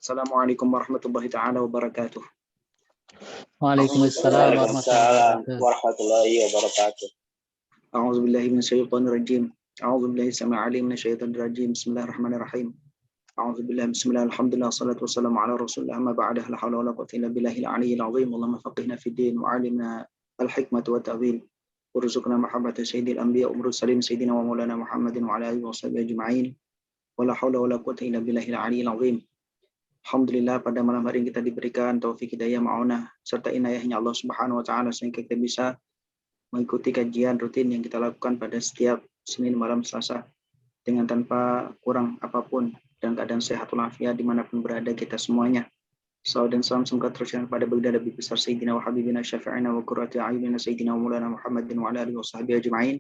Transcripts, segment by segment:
Assalamualaikum warahmatullahi taala wabarakatuh. Waalaikumsalam Waalaikumsalam warahmatullahi wabarakatuh. warahmatullahi wabarakatuh. A'udzubillahi minasyaitonir rajim. A'udzubillahi samii'il 'aliim minasyaitonir rajim. Bismillahirrahmanirrahim. A'udzubillahi bismillah alhamdulillah salatu wassalamu ala rasulillah ma ba'da la haula wala quwwata illa billahil 'aliyyil 'azim. Allahumma faqihna fid din wa 'allimna al-hikmata wat ta'wil. Warzuqna mahabbata sayyidil anbiya wa mursalin sayyidina wa maulana Muhammadin wa ala alihi washabihi ajma'in. Wala haula wala quwwata illa billahil 'aliyyil 'azim. Alhamdulillah pada malam hari ini kita diberikan taufik hidayah ma'unah serta inayahnya Allah Subhanahu wa taala sehingga kita bisa mengikuti kajian rutin yang kita lakukan pada setiap Senin malam Selasa dengan tanpa kurang apapun dan keadaan sehat walafiat dimanapun berada kita semuanya. Salawat dan salam semoga tercurah pada baginda Nabi besar Sayyidina wa Habibina Syafi'ina wa Qurrati A'yunina Sayyidina wa Maulana Muhammadin wa ala alihi washabihi ajma'in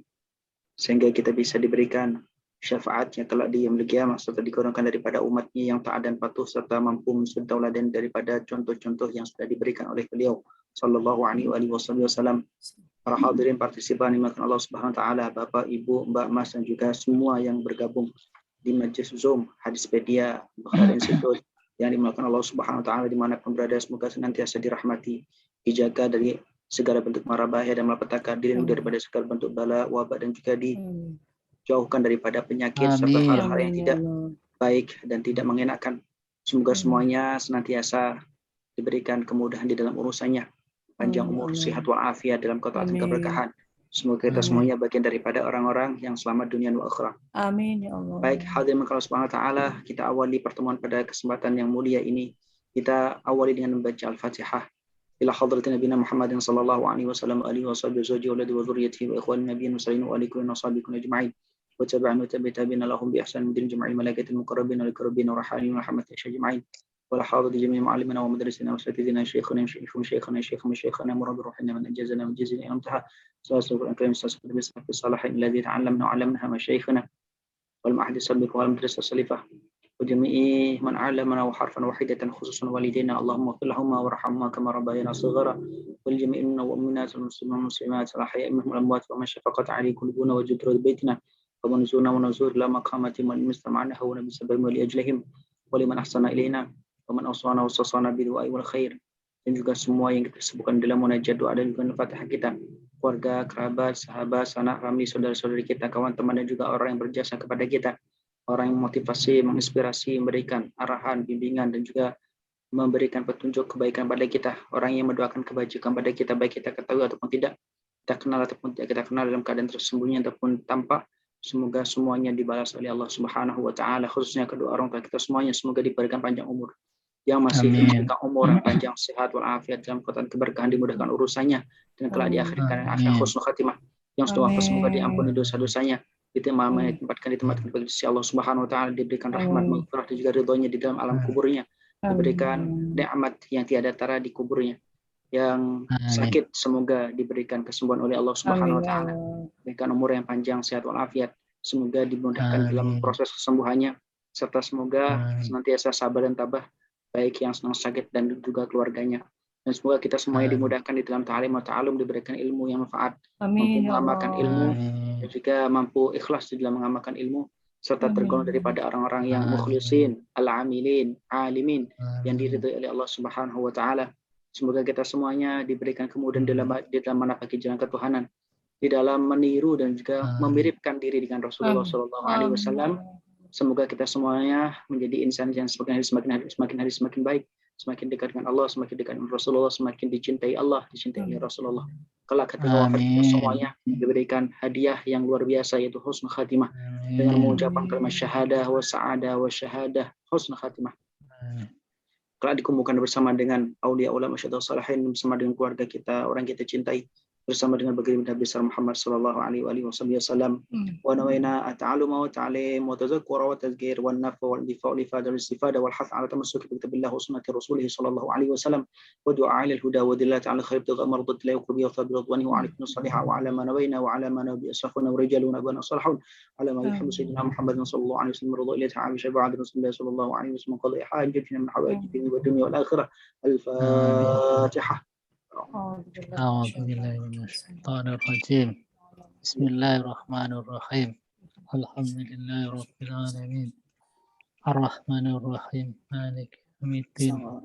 sehingga kita bisa diberikan syafaatnya kelak di yaumil qiyamah serta dikurangkan daripada umatnya yang taat dan patuh serta mampu mensuri tauladan daripada contoh-contoh yang sudah diberikan oleh beliau sallallahu alaihi wasallam. Para hadirin partisipan dimuliakan Allah Subhanahu wa taala, Bapak, Ibu, Mbak, Mas dan juga semua yang bergabung di majelis Zoom Hadispedia Bukhari Institute yang dimuliakan Allah Subhanahu wa taala dimanapun berada, semoga senantiasa dirahmati, dijaga dari segala bentuk mara bahaya dan malapetaka, dilindungi daripada segala bentuk bala, wabak dan juga dijauhkan daripada penyakit serta hal-hal yang tidak baik dan tidak mengenakan. Semoga semuanya senantiasa diberikan kemudahan di dalam urusannya, panjang umur, sehat walafiat dalam ketaatan keberkahan. Semoga kita semuanya bagian daripada orang-orang yang selamat dunia dan akhirat. Amin ya Allah. Baik, hadirin Allah Subhanahu wa taala, kita awali pertemuan pada kesempatan yang mulia ini. Kita awali dengan membaca Al-Fatihah. Ila hadratin Nabi Muhammadin sallallahu alaihi wasallam alihi washabihi wa dzurriyyatihi wa ikhwan nabiyyin muslimin wa alikum wa sahbikum ajma'in. Wa tabi'an wa tabi'ina lahum bi ihsan min jami'il malaikatil muqarrabin wal karabin wa rahalin wa rahmatil ajma'in. ولا حاضر جميع معلمنا ومدرسنا واساتذتنا شيخنا شيخنا مراد روحنا من انجزنا من جزنا انتهى سواسف الكريم سواسف في الصالحين الذي تعلمنا وعلمناها مشايخنا والمعهد السابق والمدرسه السليفه وجميع من علمنا وحرفا واحده خصوصا والدينا اللهم اغفر لهما وارحمهما كما ربيانا صغارا والجميع منا والمؤمنات والمسلمين والمسلمات الاحياء منهم الاموات ومن شفقت عليه قلوبنا وجدر بيتنا ومن زورنا ونزور لا مقامتهم والمستمعنا هو بسبب ولاجلهم ولمن احسن الينا Waman awsana wasasana bidu'ai wal khair, dan juga semua yang kita sebutkan dalam munajat doa dan juga Fatihah kita, keluarga, kerabat, sahabat, sanak kami, saudara-saudari kita, kawan teman dan juga orang yang berjasa kepada kita, orang yang memotivasi, menginspirasi, memberikan arahan, bimbingan dan juga memberikan petunjuk kebaikan pada kita, orang yang mendoakan kebajikan pada kita baik kita ketahui ataupun tidak, kita kenal ataupun tidak kita kenal dalam keadaan tersembunyi ataupun tampak. Semoga semuanya dibalas oleh Allah Subhanahu wa taala, khususnya kedua orang tua kita semuanya semoga diberikan panjang umur, yang masih diberikan umur yang panjang, sehat walafiat dalam kekuatan keberkahan, dimudahkan urusannya dan kelak di akhir husnul khatimah, yang sudah wafat semoga diampuni dosa-dosanya, ditempatkan bagi sisi Allah Subhanahu wa taala, diberikan rahmat, maghfirah dan juga ridhonya di dalam alam kuburnya, diberikan nikmat yang tiada tara di kuburnya, yang sakit semoga diberikan kesembuhan oleh Allah Subhanahu wa taala, diberikan umur yang panjang, sehat walafiat, semoga dimudahkan dalam proses kesembuhannya, serta semoga senantiasa sabar dan tabah baik yang sedang sakit dan juga keluarganya, dan semoga kita semuanya dimudahkan di dalam ta'lim wa ta'alum, diberikan ilmu yang manfaat, mampu mengamalkan ilmu dan juga mampu ikhlas di dalam mengamalkan ilmu, serta tergolong daripada orang-orang yang mukhlisin, al-amilin, alimin, yang diridhai oleh Allah Subhanahu wa taala. Semoga kita semuanya diberikan kemudahan di dalam menapaki jalan ketuhanan, di dalam meniru dan juga memiripkan diri dengan Rasulullah sallallahu alaihi wasallam. Semoga kita semuanya menjadi insan yang semakin hari semakin baik, semakin dekat dengan Allah, semakin dekat dengan Rasulullah, semakin dicintai Allah, dicintai oleh Rasulullah. Kelak ketika wafat kita semuanya diberikan hadiah yang luar biasa, yaitu husnul khatimah, dengan mengucapkan kalimat syahadah wa sa'adah wa syahadah husnul khatimah. Kelak dikumpulkan bersama dengan aulia ulama syuhada salihin, bersama dengan keluarga kita, orang kita cintai, bersama dengan baginda Nabi besar Muhammad sallallahu alaihi wasallam. Wa nawaina at-ta'alluma wa ta'lim wa tazakkura wa tadhkir wa an-naf'a wal difa'u li fadl istifada wal hath 'ala tamassuki bi kitabillah wa sunnati rasulih sallallahu alaihi wasallam wa du'a 'ala al-huda wa dillati 'ala khair tigha mardat la yuqbi wa tabi ridwani wa 'alaikum salihah wa 'ala ma nawaina wa 'ala ma nabi asfaquna wa rijaluna wa salihun 'ala ma yuhibbu sayyidina Muhammad sallallahu alaihi wasallam ridha ila ta'ala syab'ad rasulullah sallallahu alaihi wasallam qadhi hajatina min hawaijina wa dunya wal akhirah. Al-Fatihah. A'udzubillahiminasyaitonirrajim. Bismillahirrahmanirrahim. Alhamdulillahirabbil alamin. Arrahmanirrahim. Maliki يوم الدين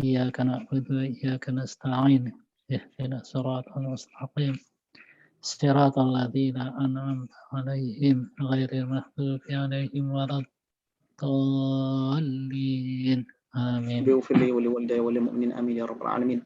إياك نعبد وإياك نستعين اهدنا الصراط المستقيم صراط الذين أنعمت عليهم غير المغضوب عليهم ولا الضالين آمين. بيغفر لي ولوالدي وللمؤمنين آمين يا رب العالمين.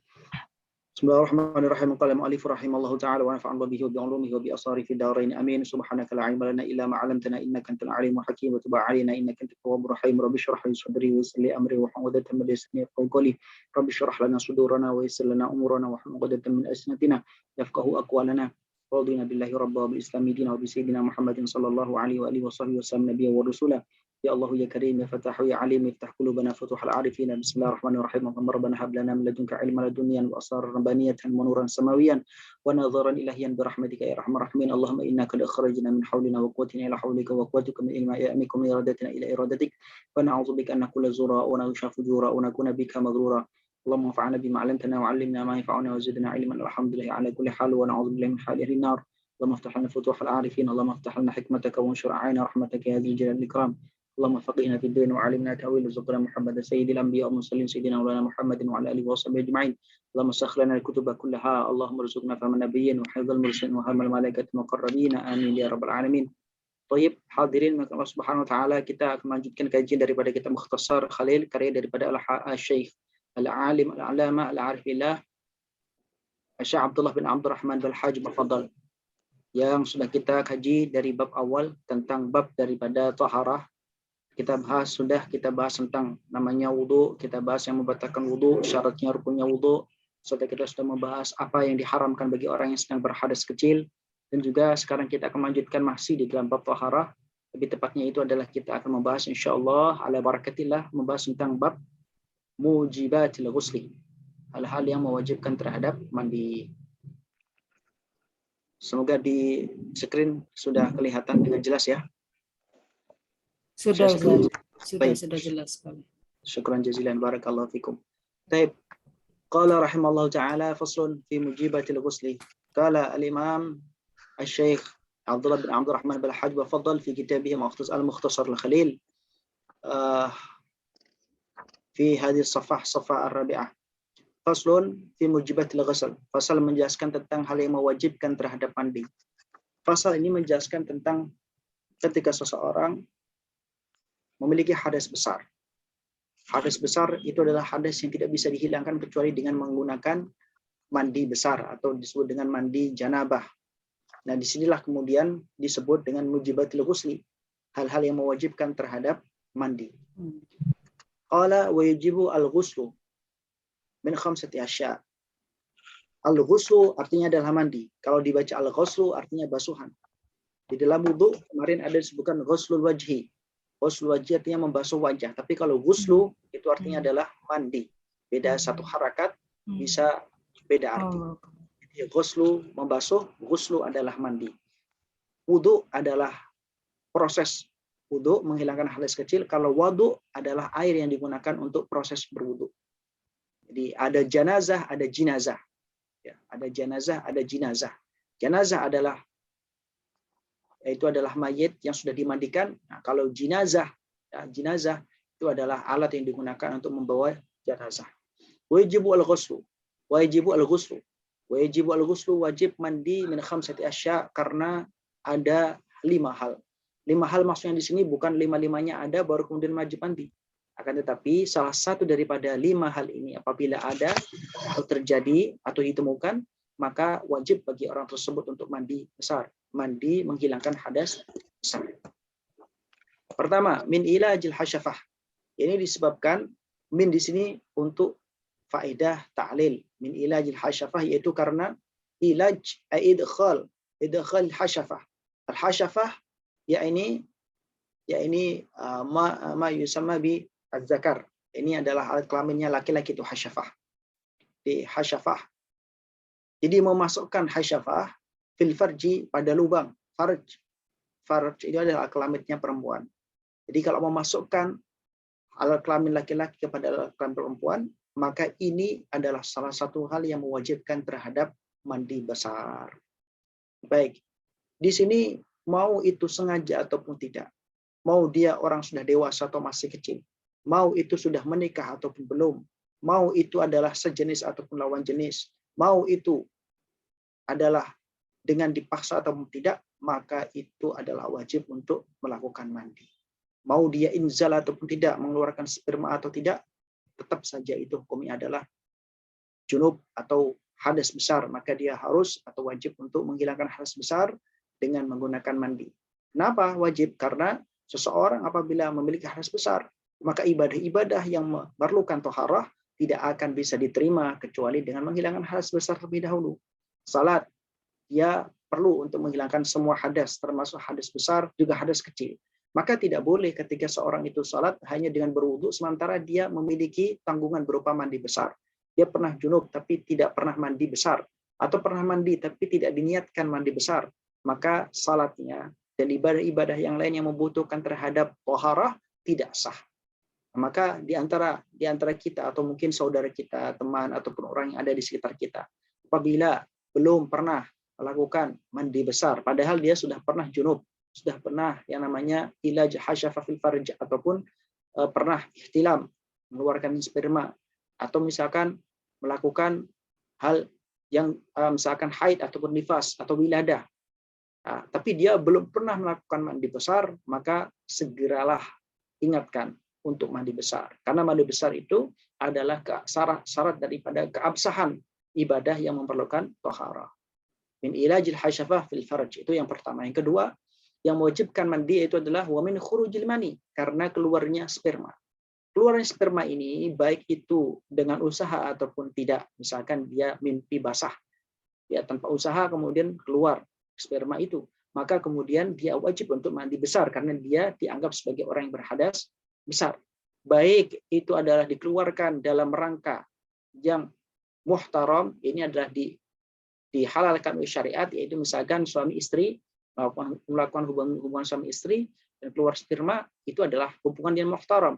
Bismillahirrahmanirrahim. Qala al-mu'allif rahimallahu ta'ala wa nafa'ana bihi wa bi 'ulumihi wa bi asari fi darain amin. Subhanaka la 'ilma lana illa ma 'allamtana innaka antal 'alimul hakim wa tub 'alaina innaka antat tawwabur rahim. Rabbi shrah li sadri wa yassir li amri wa hlul 'uqdatam min lisani yafqahu qawli. Rabbi shrah lana sudurana wa yassir lana umurana wa hlul 'uqdatam min alsinatina yafqahu aqwalana. Radina billahi rabba bil islami dina wa bi sayyidina Muhammadin sallallahu alaihi wa alihi wa sahbihi wasallam nabiyya wa rasula. Ya Allah ya Karim ya Fatahu ya Alim iftah qulubana futuhal arifin. Bismillahirrahmanirrahim. Allahumma hab lana min ladunka ilman ladunniyan wa asrar rabbaniyatan wa nuran samawiyan wa nadharan ilahiyan bi rahmatika ya arhamar rahimin. Allahumma inna qad akhrajna min hawlina wa quwwatina ila hawlika wa quwwatika min ilmi ya'mikum iradatina ila iradatik wa na'udzu bika an nakula zura wa naghsha fujura wa nakuna bika maghrura. Allahumma fa'alna bima 'allamtana wa 'allimna ma yanfa'una wa zidna 'ilman. Alhamdulillahi ala kulli hal wa na'udzu billahi min hali ahli nar. Allahumma iftah lana futuhal arifin. Allahumma iftah lana hikmataka wa anshur 'aina rahmataka ya dzal jalali wal ikram. اللهم فقهنا في الدين وعلمنا تأويل وزقنا محمد سيد الأنبياء والمرسلين سيدنا مولانا محمد وعلى آله وصحبه أجمعين. اللهم سخر لنا الكتب كلها. اللهم ارزقنا فهم النبيين وحفظ المرسلين وهم الملائكة المقربين آمين يا رب العالمين. Tayyib, hadirin Allah Subhanahu wa taala, kita akan melanjutkan kajian daripada kitab Mukhtasar Khalil karya daripada Al-Syekh Al-Alim Al-Alama Al-Arif Billah Syekh Abdullah bin Abdurrahman Al-Hajj Al-Fadl yang sudah kita kaji dari bab awal tentang bab daripada taharah. Kita bahas tentang namanya wudu, kita bahas yang membatalkan wudu, syaratnya, rukunnya wudu, serta kita sudah membahas apa yang diharamkan bagi orang yang sedang berhadas kecil, dan juga sekarang kita akan melanjutkan masih di dalam bab taharah, lebih tepatnya itu adalah kita akan membahas insyaallah ala barakatillah, membahas tentang bab mujibatil ghusli, hal-hal yang mewajibkan terhadap mandi. Semoga di screen sudah kelihatan dengan jelas ya. Sudah jelas sekali. Syukran jazilan barakallahu fikum. Baik. Qala rahimallahu taala faslun fi mujibatil ghusli. Qala al-Imam Al-Syekh Abdullah bin Abdurrahman Al-Hajj Al-Fadl fi kitabih Al-Mukhtasar Al-Khalil fi hadhihi as-safhah ar-rabi'ah. Faslun fi mujibatil ghusl. Fasal menjelaskan tentang hal yang mewajibkan terhadap mandi. Fasal ini menjelaskan tentang ketika seseorang memiliki hadas besar. Hadas besar itu adalah hadas yang tidak bisa dihilangkan kecuali dengan menggunakan mandi besar atau disebut dengan mandi janabah. Nah, disinilah kemudian disebut dengan mujibatul ghusli, hal-hal yang mewajibkan terhadap mandi. Qala wa yajibu al-ghuslu min khamsati asya'. Al-ghuslu artinya adalah mandi. Kalau dibaca al-ghuslu artinya basuhan. Di dalam wudu kemarin ada disebutkan ghuslul wajhi. Ghusl wajhi artinya membasuh wajah, tapi kalau ghuslu itu artinya adalah mandi. Beda satu harakat, bisa beda arti. Jadi ghuslu membasuh, ghuslu adalah mandi. Wudu adalah proses wudu menghilangkan hadas kecil. Kalau wudu adalah air yang digunakan untuk proses berwudu. Jadi ada janazah, ada jinazah. Ya, ada janazah, ada jinazah. Janazah adalah itu adalah mayit yang sudah dimandikan. Nah, kalau jinazah, ya, jinazah itu adalah alat yang digunakan untuk membawa jenazah. Wajibu al-ghuslu. Wajibu al-ghuslu. Wajibu al-ghuslu, wajib mandi min khamsati asya, karena ada 5 hal. 5 hal maksudnya di sini bukan 5-5-nya ada baru kemudian wajib mandi. Akan tetapi salah satu daripada 5 hal ini apabila ada atau terjadi atau ditemukan, maka wajib bagi orang tersebut untuk mandi besar. Mandi menghilangkan hadas besar. Pertama, min ilajil hasyafah. Ini disebabkan min di sini untuk faedah ta'lil. Min ilajil hasyafah, yaitu karena ilaj idkhal hasyafah. Al hasyafah yakni ma yusamma bi az-zakar. Ini adalah alat kelaminnya laki-laki, itu hasyafah. Di hasyafah. Jadi memasukkan hasyafah fil farji, pada lubang farj. Farj itu adalah kelaminnya perempuan. Jadi kalau memasukkan alat kelamin laki-laki kepada alat kelamin perempuan, maka ini adalah salah satu hal yang mewajibkan terhadap mandi besar. Baik. Di sini mau itu sengaja ataupun tidak, mau dia orang sudah dewasa atau masih kecil, mau itu sudah menikah ataupun belum, mau itu adalah sejenis ataupun lawan jenis, mau itu adalah dengan dipaksa ataupun tidak, maka itu adalah wajib untuk melakukan mandi. Mau dia inzal ataupun tidak, mengeluarkan sperma atau tidak, tetap saja itu hukumnya adalah junub atau hadas besar, maka dia harus atau wajib untuk menghilangkan hadas besar dengan menggunakan mandi. Kenapa wajib? Karena seseorang apabila memiliki hadas besar, maka ibadah-ibadah yang memerlukan toharah tidak akan bisa diterima kecuali dengan menghilangkan hadas besar terlebih dahulu. Salat, dia perlu untuk menghilangkan semua hadas, termasuk hadas besar, juga hadas kecil. Maka tidak boleh ketika seorang itu salat hanya dengan berwudu sementara dia memiliki tanggungan berupa mandi besar. Dia pernah junub tapi tidak pernah mandi besar, atau pernah mandi tapi tidak diniatkan mandi besar, maka salatnya dan ibadah-ibadah yang lain yang membutuhkan terhadap toharah tidak sah. Maka di antara kita atau mungkin saudara kita, teman ataupun orang yang ada di sekitar kita, apabila belum pernah melakukan mandi besar, padahal dia sudah pernah junub, sudah pernah yang namanya ilaj hasyafa fil farj ataupun pernah ihtilam, mengeluarkan sperma, atau misalkan melakukan hal yang misalkan haid ataupun nifas atau wiladah, tapi dia belum pernah melakukan mandi besar, maka segeralah ingatkan untuk mandi besar. Karena mandi besar itu adalah syarat daripada keabsahan ibadah yang memerlukan taharah. Min ilajil hasyafah fil farj, itu yang pertama. Yang kedua, yang mewajibkan mandi itu adalah wa min khurujil mani, karena keluarnya sperma. Keluarnya sperma ini baik itu dengan usaha ataupun tidak. Misalkan dia mimpi basah, ya tanpa usaha kemudian keluar sperma itu, maka kemudian dia wajib untuk mandi besar karena dia dianggap sebagai orang yang berhadas besar. Baik itu adalah dikeluarkan dalam rangka yang muhtaram, ini adalah dihalalkan oleh syariat, yaitu misalkan suami istri melakukan hubungan suami istri dan keluar sperma, itu adalah hubungan yang muhtaram,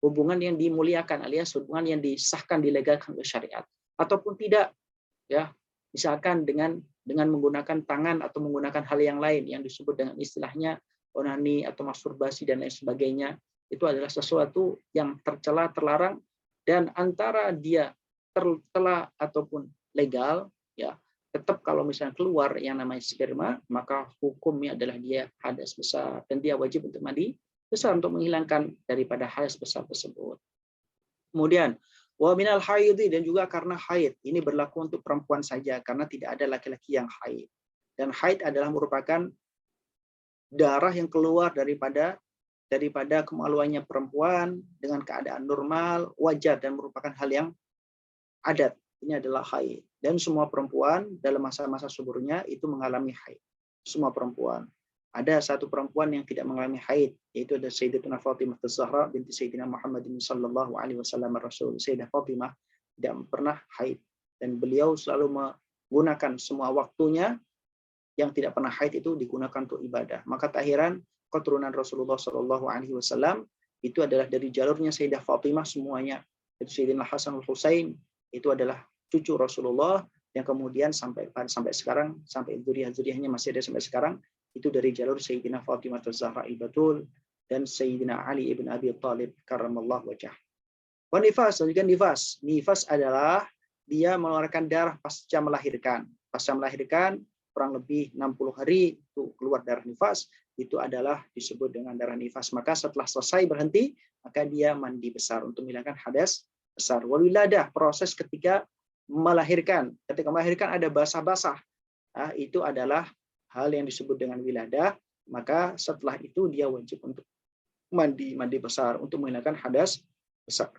hubungan yang dimuliakan alias hubungan yang disahkan, dilegalkan oleh syariat. Ataupun tidak, ya misalkan dengan menggunakan tangan atau menggunakan hal yang lain yang disebut dengan istilahnya onani atau masturbasi dan lain sebagainya, itu adalah sesuatu yang tercela, terlarang, dan antara dia tercela ataupun legal, ya tetap kalau misalnya keluar yang namanya sperma, maka hukumnya adalah dia hadas besar dan dia wajib untuk mandi besar untuk menghilangkan daripada hadas besar tersebut. Kemudian wa minal haidhi, dan juga karena haid. Ini berlaku untuk perempuan saja karena tidak ada laki-laki yang haid. Dan haid adalah merupakan darah yang keluar daripada kemaluannya perempuan dengan keadaan normal, wajar, dan merupakan hal yang adat. Ini adalah haid. Dan semua perempuan dalam masa-masa suburnya itu mengalami haid. Semua perempuan. Ada satu perempuan yang tidak mengalami haid, yaitu ada Sayyidatuna Fatimah Az-Zahra binti Sayyidina Muhammadin sallallahu alaihi wasallam Rasul. Sayyidah Fatimah tidak pernah haid dan beliau selalu menggunakan semua waktunya yang tidak pernah haid itu digunakan untuk ibadah. Maka tak heran keturunan Rasulullah sallallahu alaihi wasallam itu adalah dari jalurnya Sayyidah Fatimah semuanya. Itu Sayyidina Hasan al-Husain itu adalah cucu Rasulullah yang kemudian sampai sekarang, sampai zuriyah-zuriyahnya masih ada sampai sekarang, itu dari jalur Sayyidina Fatimah Az-Zahra Batul dan Sayyidina Ali ibn Abi Thalib karramallahu wajhah. Wa nifas, dan juga nifas. Nifas adalah dia mengeluarkan darah pasca melahirkan. Pasca melahirkan kurang lebih 60 hari itu keluar darah nifas, itu adalah disebut dengan darah nifas. Maka setelah selesai berhenti, maka dia mandi besar untuk menghilangkan hadas besar. Wal wiladah, proses ketika melahirkan. Ketika melahirkan ada basah-basah. Itu adalah hal yang disebut dengan wiladah, maka setelah itu dia wajib untuk mandi besar untuk menghilangkan hadas besar.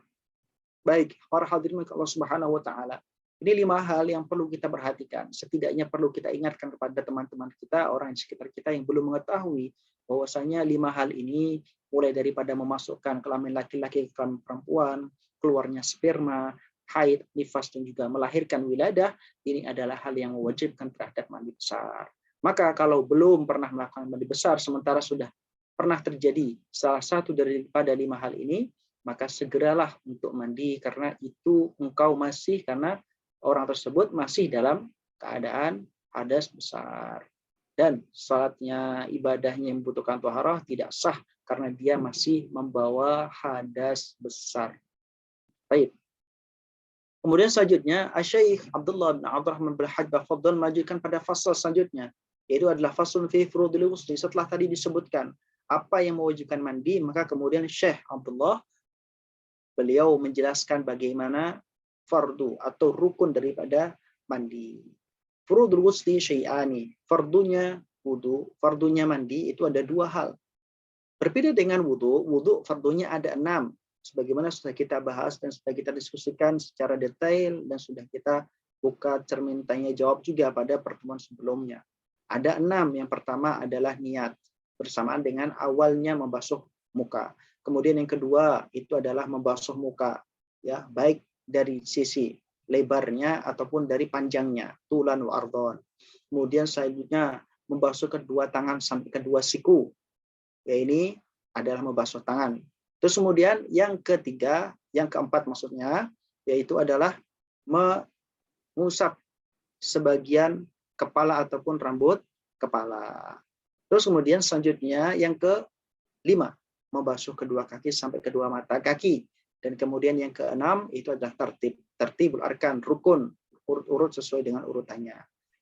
Baik, para hadirin Allah Subhanahu wa taala. Ini 5 hal yang perlu kita perhatikan. Setidaknya perlu kita ingatkan kepada teman-teman kita, orang di sekitar kita yang belum mengetahui bahwasanya 5 hal ini, mulai daripada memasukkan kelamin laki-laki ke kelamin perempuan, keluarnya sperma, haid, nifas, dan juga melahirkan wiladah, ini adalah hal yang mewajibkan terhadap mandi besar. Maka kalau belum pernah melakukan mandi besar, sementara sudah pernah terjadi salah satu daripada 5 hal ini, maka segeralah untuk mandi, karena itu engkau masih, karena orang tersebut masih dalam keadaan hadas besar. Dan salatnya, ibadahnya yang membutuhkan taharah tidak sah karena dia masih membawa hadas besar. Baik. Kemudian selanjutnya, Asy-Syaikh Abdullah bin Abdurrahman bin Hajj Al-Faddal melanjutkan pada fasal selanjutnya, yaitu adalah faslun fi furudil ghusli. Setelah tadi disebutkan apa yang mewajibkan mandi, maka kemudian Syekh Abdullah beliau menjelaskan bagaimana fardu atau rukun daripada mandi. Furudul ghusli syai'ani. Fardunya wudu, fardunya mandi itu ada dua hal. Berbeda dengan wudu fardunya ada 6. Sebagaimana sudah kita bahas dan sudah kita diskusikan secara detail dan sudah kita buka cermin tanya jawab juga pada pertemuan sebelumnya. Ada 6. Yang pertama adalah niat bersamaan dengan awalnya membasuh muka. Kemudian yang kedua itu adalah membasuh muka, ya, baik dari sisi lebarnya ataupun dari panjangnya, tulan wa ardhon. Kemudian selanjutnya membasuh kedua tangan sampai kedua siku. Ya, ini adalah membasuh tangan. Terus kemudian yang ketiga, yang keempat maksudnya, yaitu adalah mengusap sebagian kepala ataupun rambut kepala. Terus kemudian selanjutnya yang kelima, membasuh kedua kaki sampai kedua mata kaki. Dan kemudian yang keenam itu adalah tertibul arkan, rukun, urut-urut sesuai dengan urutannya.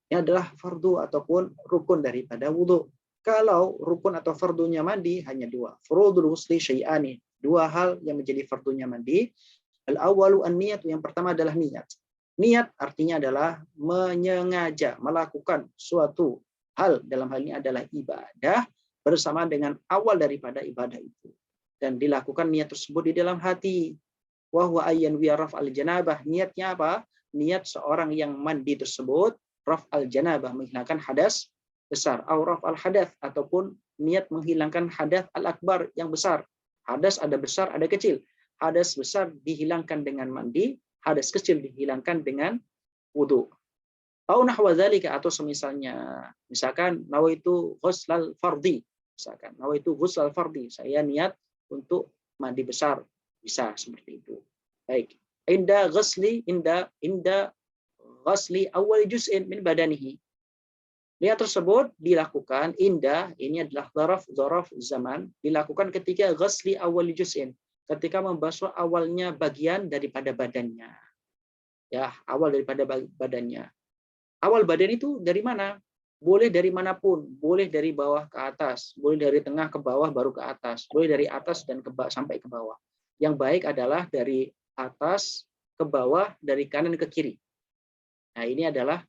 Ini adalah fardu ataupun rukun daripada wudu. Kalau rukun atau fardunya mandi hanya 2. Furudul ghusli syai'ani. 2 hal yang menjadi fardunya mandi. Al-awwalu an-niyat, yang pertama adalah niat. Niat artinya adalah menyengaja melakukan suatu hal, dalam hal ini adalah ibadah bersama dengan awal daripada ibadah itu. Dan dilakukan niat tersebut di dalam hati. Wa huwa ayyan wi raf al-janabah. Niatnya apa? Niat seorang yang mandi tersebut raf al-janabah, menghilangkan hadas besar, auraf al-hadath, ataupun niat menghilangkan hadath al-akbar yang besar. Hadas ada besar, ada kecil. Hadas besar dihilangkan dengan mandi, hadas kecil dihilangkan dengan wudu. Au nahwa dzalika, atau semisalnya, misalkan nawaitu ghuslal fardhi, misalkan nawaitu ghuslal fardhi, saya niat untuk mandi besar, bisa seperti itu. Baik. Inda ghusli awal juz'in min badanihi. Niat tersebut dilakukan indah, ini adalah dzaraf zaman, dilakukan ketika ghusli awal juz'in, ketika membasuh awalnya bagian daripada badannya. Ya, awal daripada badannya. Awal badan itu dari mana? Boleh dari manapun, boleh dari bawah ke atas, boleh dari tengah ke bawah baru ke atas, boleh dari atas dan sampai ke bawah. Yang baik adalah dari atas ke bawah, dari kanan ke kiri. Nah, ini adalah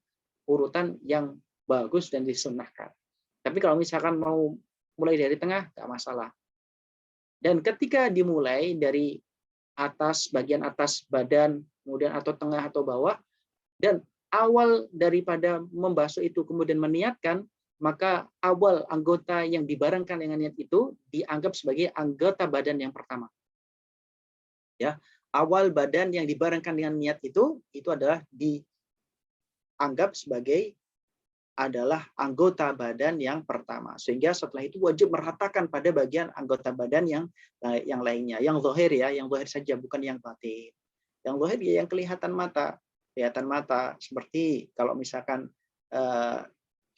urutan yang bagus dan disunnahkan. Tapi kalau misalkan mau mulai dari tengah, nggak masalah. Dan ketika dimulai dari atas, bagian atas badan, kemudian atau tengah atau bawah, dan awal daripada membasuh itu kemudian meniatkan, maka awal anggota yang dibarengkan dengan niat itu dianggap sebagai anggota badan yang pertama. Ya, awal badan yang dibarengkan dengan niat itu adalah dianggap sebagai adalah anggota badan yang pertama. Sehingga setelah itu wajib meratakan pada bagian anggota badan yang lainnya. Yang zahir ya, yang zahir saja, bukan yang batin. Yang zahir ya yang kelihatan mata. Kelihatan mata, seperti kalau misalkan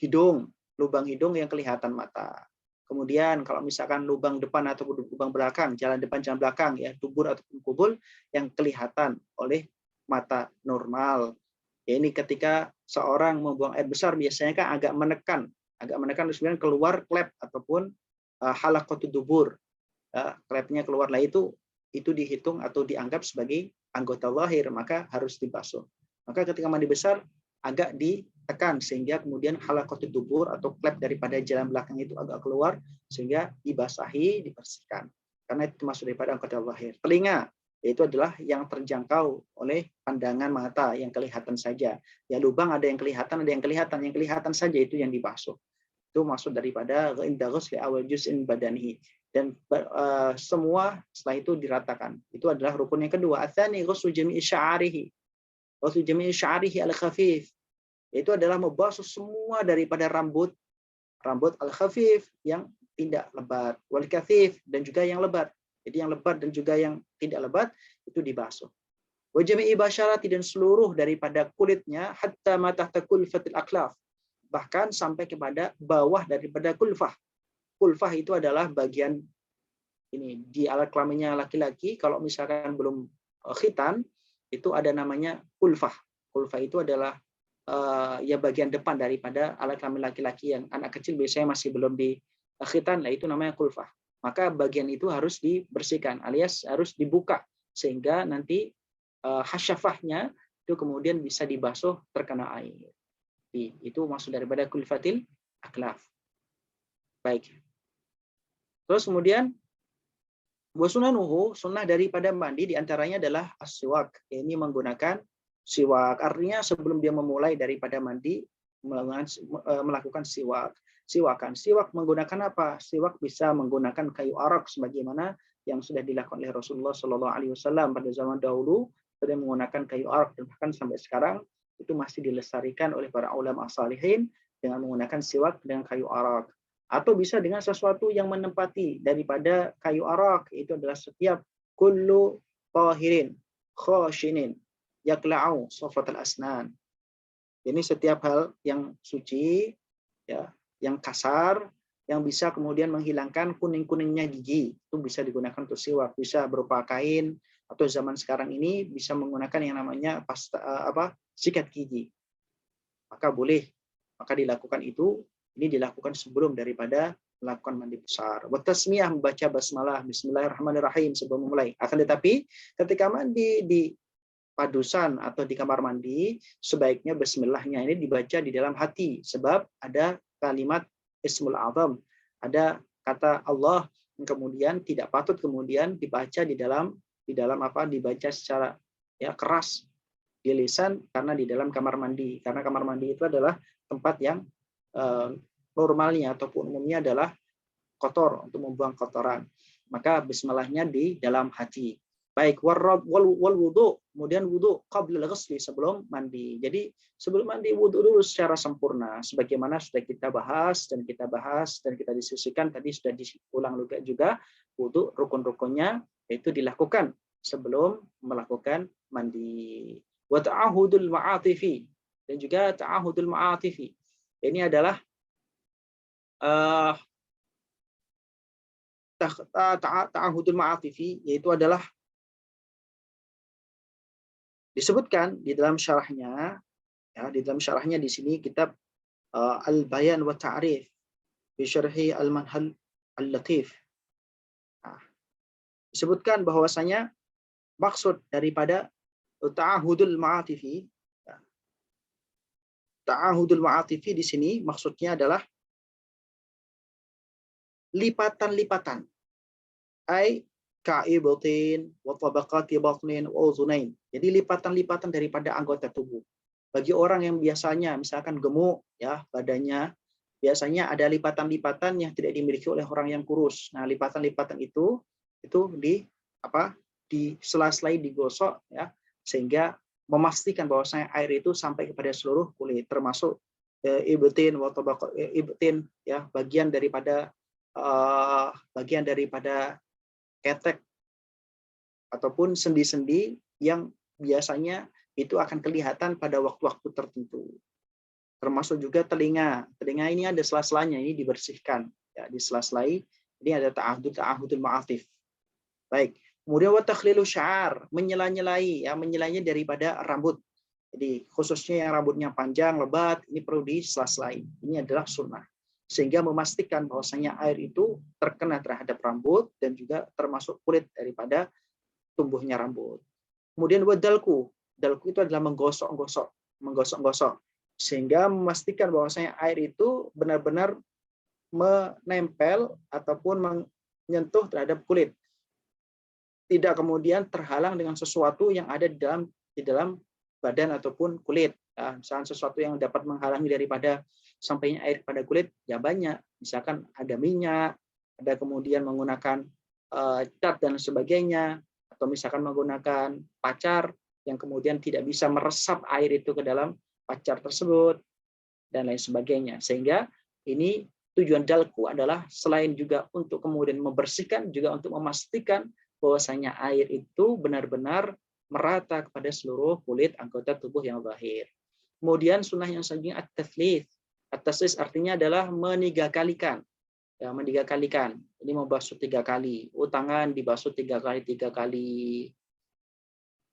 hidung, lubang hidung yang kelihatan mata. Kemudian kalau misalkan lubang depan atau lubang belakang, jalan depan, jalan belakang, ya, dubur ataupun kubul yang kelihatan oleh mata normal. Ya, ini ketika seorang membuang air besar biasanya kan agak menekan terus kemudian keluar klep ataupun halaqatud dubur. Klepnya keluar lah, itu dihitung atau dianggap sebagai anggota zahir, maka harus dibasuh. Maka ketika mandi besar agak ditekan sehingga kemudian halaqatud dubur atau klep daripada jalan belakang itu agak keluar sehingga dibasahi, dibersihkan. Karena itu termasuk daripada anggota zahir. Telinga, yaitu adalah yang terjangkau oleh pandangan mata, yang kelihatan saja. Ya, lubang ada yang kelihatan, yang kelihatan saja itu yang dibasuh. Itu maksud daripada inda ghusli awal juz'in badanihi. Dan semua setelah itu diratakan. Itu adalah rukun yang kedua. Atsani ghuslu jami'i sya'arihi. Ghuslu jami'i sya'arihi al-khafif. Itu adalah membasuh semua daripada rambut al-khafif yang tidak lebat, wal kathif, dan juga yang lebat. Jadi yang lebat dan juga yang tidak lebat itu dibasuh. Wa jami'i basyarati, dan seluruh daripada kulitnya, hatta ma tahta kulfatil aqlaf, bahkan sampai kepada bawah daripada kulfah. Kulfah itu adalah bagian ini di alat kelaminnya laki-laki kalau misalkan belum khitan itu ada namanya kulfah. Kulfah itu adalah ya bagian depan daripada alat kelamin laki-laki yang anak kecil biasanya masih belum di khitan, lah itu namanya kulfah. Maka bagian itu harus dibersihkan alias harus dibuka sehingga nanti hasyafahnya itu kemudian bisa dibasuh terkena air. Itu maksud daripada kulfatil aklaf. Baik. Terus kemudian wasunanuhu, sunnah daripada mandi diantaranya adalah as-siwak. Ini menggunakan siwak. Artinya sebelum dia memulai daripada mandi melakukan siwakan. Siwak menggunakan apa? Siwak bisa menggunakan kayu arak sebagaimana yang sudah dilakukan oleh Rasulullah Shallallahu Alaihi Wasallam pada zaman dahulu. Sudah menggunakan kayu arak dan bahkan sampai sekarang itu masih dilestarikan oleh para ulama salihin dengan menggunakan siwak dengan kayu arak. Atau bisa dengan sesuatu yang menempati daripada kayu arak, itu adalah setiap kullu tahirin khashinin yakla'u safatal asnan. Ini setiap hal yang suci, ya, yang kasar, yang bisa kemudian menghilangkan kuning-kuningnya gigi, itu bisa digunakan untuk siwak. Bisa berupa kain, atau zaman sekarang ini bisa menggunakan yang namanya sikat gigi. Maka boleh, maka dilakukan itu. Ini dilakukan sebelum daripada melakukan mandi besar. Wa tasmiyah, membaca basmalah, bismillahirrahmanirrahim sebelum memulai. Akan tetapi ketika mandi di padusan atau di kamar mandi, sebaiknya bismillahnya ini dibaca di dalam hati sebab ada kalimat ismul azam, ada kata Allah yang kemudian tidak patut kemudian dibaca dibaca secara ya keras di lisan karena di dalam kamar mandi. Karena kamar mandi itu adalah tempat yang normalnya ataupun umumnya adalah kotor, untuk membuang kotoran. Maka bismillahnya di dalam hati. Baik, wal wudu, kemudian wudu qabla al-ghusli, sebelum mandi. Jadi sebelum mandi wudu dulu secara sempurna sebagaimana sudah kita bahas dan kita diskusikan tadi, sudah diulang juga wudu rukun-rukunnya itu dilakukan sebelum melakukan mandi. Wa ta'ahudul ma'atifi, dan juga ta'ahudul ma'atifi. Ini adalah ta'ahudul ma'atifi, yaitu adalah disebutkan di dalam syarahnya, ya, di dalam syarahnya di sini kitab Al-Bayan wa Ta'rif bi Syarhi Al-Manhal Al-Latif. Nah, disebutkan bahwasanya maksud daripada ta'ahudul ma'atifi, ta'ahudul ma'atifi di sini maksudnya adalah lipatan-lipatan. Ai ka'ibatin wa tabaqati batnin wa uzunain. Jadi lipatan-lipatan daripada anggota tubuh. Bagi orang yang biasanya misalkan gemuk ya badannya, biasanya ada lipatan-lipatan yang tidak dimiliki oleh orang yang kurus. Nah, lipatan-lipatan itu di sela-selai digosok ya, sehingga memastikan bahwasanya air itu sampai kepada seluruh kulit, termasuk ibtin wa tabaqat ibtin ya, bagian daripada ketek ataupun sendi-sendi yang biasanya itu akan kelihatan pada waktu-waktu tertentu. Termasuk juga telinga. Telinga ini ada sela-selanya, ini dibersihkan ya, di sela-selai. Ini ada ta'ahudul ma'atif. Baik. Kemudian wa takhlilu sya'ar, menyela-nyelai ya, menyelanya daripada rambut. Jadi khususnya yang rambutnya panjang, lebat, ini perlu disela-selai. Ini adalah sunnah. Sehingga memastikan bahwasanya air itu terkena terhadap rambut dan juga termasuk kulit daripada tumbuhnya rambut. Kemudian wadalku, dalku itu adalah menggosok-gosok, sehingga memastikan bahwasanya air itu benar-benar menempel ataupun menyentuh terhadap kulit. Tidak kemudian terhalang dengan sesuatu yang ada di dalam badan ataupun kulit. Nah, misalkan sesuatu yang dapat menghalangi daripada sampainya air pada kulit, ya banyak. Misalkan ada minyak, ada kemudian menggunakan cat dan sebagainya, atau misalkan menggunakan pacar yang kemudian tidak bisa meresap air itu ke dalam pacar tersebut, dan lain sebagainya. Sehingga ini tujuan dalku adalah selain juga untuk kemudian membersihkan, juga untuk memastikan bahwasanya air itu benar-benar merata kepada seluruh kulit anggota tubuh yang zahir. Kemudian sunnah yang selanjutnya at-tatslits. At-tatslits artinya adalah meniga-kalikan. Ya, mendigakalikan. Ini membasuh 3 kali. Tangan dibasuh 3 kali.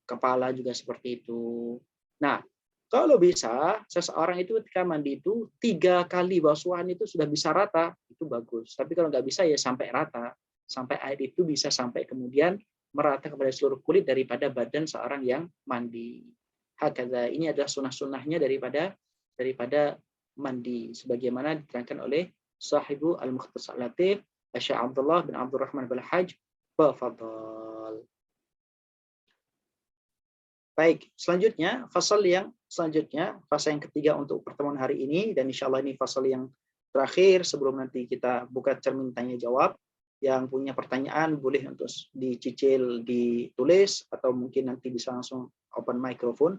Kepala juga seperti itu. Nah, kalau bisa seseorang itu ketika mandi itu 3 kali basuhan itu sudah bisa rata, itu bagus. Tapi kalau nggak bisa ya sampai rata, sampai air itu bisa sampai kemudian merata kepada seluruh kulit daripada badan seorang yang mandi. Hakadha, ini adalah sunnah-sunnahnya daripada mandi, sebagaimana diterangkan oleh sahibu al-Mukhtasar Latif, Syekh Abdullah bin Abdurrahman Al-Hajj, Fadhal. Baik, selanjutnya fasal yang ketiga untuk pertemuan hari ini, dan insya Allah ini fasal yang terakhir sebelum nanti kita buka cermin tanya jawab. Yang punya pertanyaan boleh untuk dicicil ditulis atau mungkin nanti bisa langsung open microphone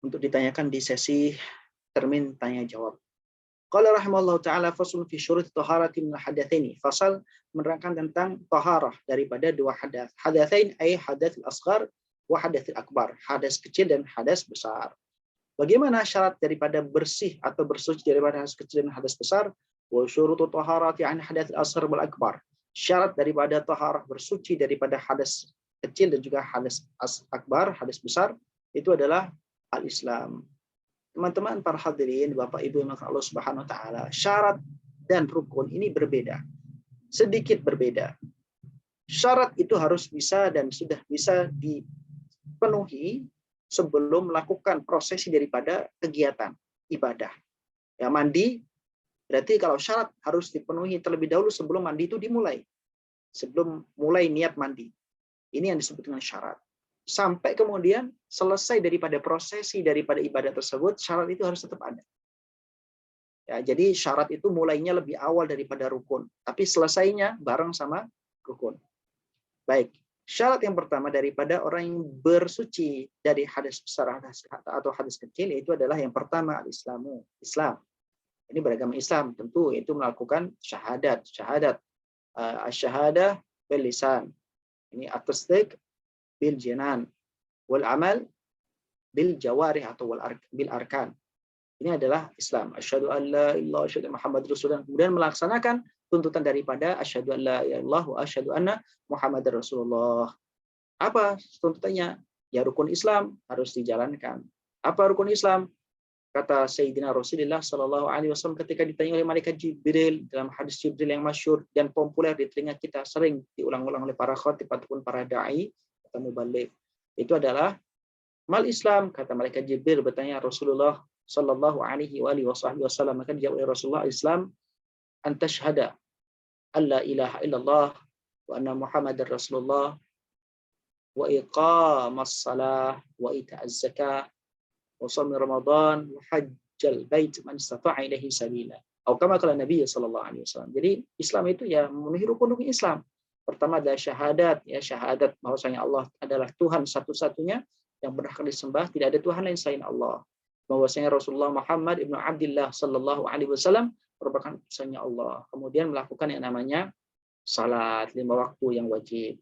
untuk ditanyakan di sesi cermin tanya jawab. Qala rahimallahu taala faslun fi syurut taharati min hadatsaini. Fasal menerangkan tentang taharah daripada 2 hadas. Hadatsain ay hadatsul asghar wa hadatsul akbar, hadas kecil dan hadas besar. Bagaimana syarat daripada bersih atau bersuci daripada hadas kecil dan hadas besar? Wa syurutu taharati an hadatsul asghar wal akbar. Syarat daripada taharah bersuci daripada hadas kecil dan juga hadas akbar, hadas besar, itu adalah al-Islam. Teman-teman para hadirin, Bapak Ibu yang Allah Subhanahu wa taala, syarat dan rukun ini berbeda. Sedikit berbeda. Syarat itu harus bisa dan sudah bisa dipenuhi sebelum melakukan prosesi daripada kegiatan ibadah. Ya, mandi berarti kalau syarat harus dipenuhi terlebih dahulu sebelum mandi itu dimulai. Sebelum mulai niat mandi. Ini yang disebut dengan syarat. Sampai kemudian selesai daripada prosesi daripada ibadah tersebut, syarat itu harus tetap ada. Ya, jadi syarat itu mulainya lebih awal daripada rukun, tapi selesainya bareng sama rukun. Baik, syarat yang pertama daripada orang yang bersuci dari hadas besar atau hadas kecil itu adalah yang pertama al-Islamu, Islam. Ini beragama Islam, tentu itu melakukan syahadat, asy-syahadah bil lisan. Ini at-tasdiq bil jinan wal amal bil jawarih atau bil arkan. Ini adalah Islam. Asyhadu an la ilaha illallah, asyhadu Muhammad Rasulullah. Kemudian melaksanakan tuntutan daripada asyhadu an la ilaha illallah wa asyhadu anna Muhammadar Rasulullah. Apa tuntutannya? Ya rukun Islam harus dijalankan. Apa rukun Islam? Kata Sayyidina Rasulullah Sallallahu Alaihi Wasallam ketika ditanya oleh malaikat Jibril dalam hadis Jibril yang masyhur dan populer di telinga kita, sering diulang-ulang oleh para khatib ataupun para dai atau mubaligh, itu adalah mal Islam. Kata malaikat Jibril bertanya Rasulullah Sallallahu Alaihi Wasallam, maka dijawab oleh Rasulullah, Islam antashhada alla ilaha illallah wa anna Muhammadar Rasulullah wa iqamas salah wa ita'az zakah wa shaum Ramadan wa hajjal bait man istata'a ilaihi sabila. Atau kama qala Nabi sallallahu alaihi wasallam. Jadi Islam itu ya memenuhi rukun-rukun Islam. Pertama adalah syahadat, ya syahadat bahwasanya Allah adalah Tuhan satu-satunya yang berhak disembah, tidak ada Tuhan lain selain Allah. Bahwasanya Rasulullah Muhammad ibnu Abdillah sallallahu alaihi wasallam merupakan utusannya Allah. Kemudian melakukan yang namanya salat 5 waktu yang wajib.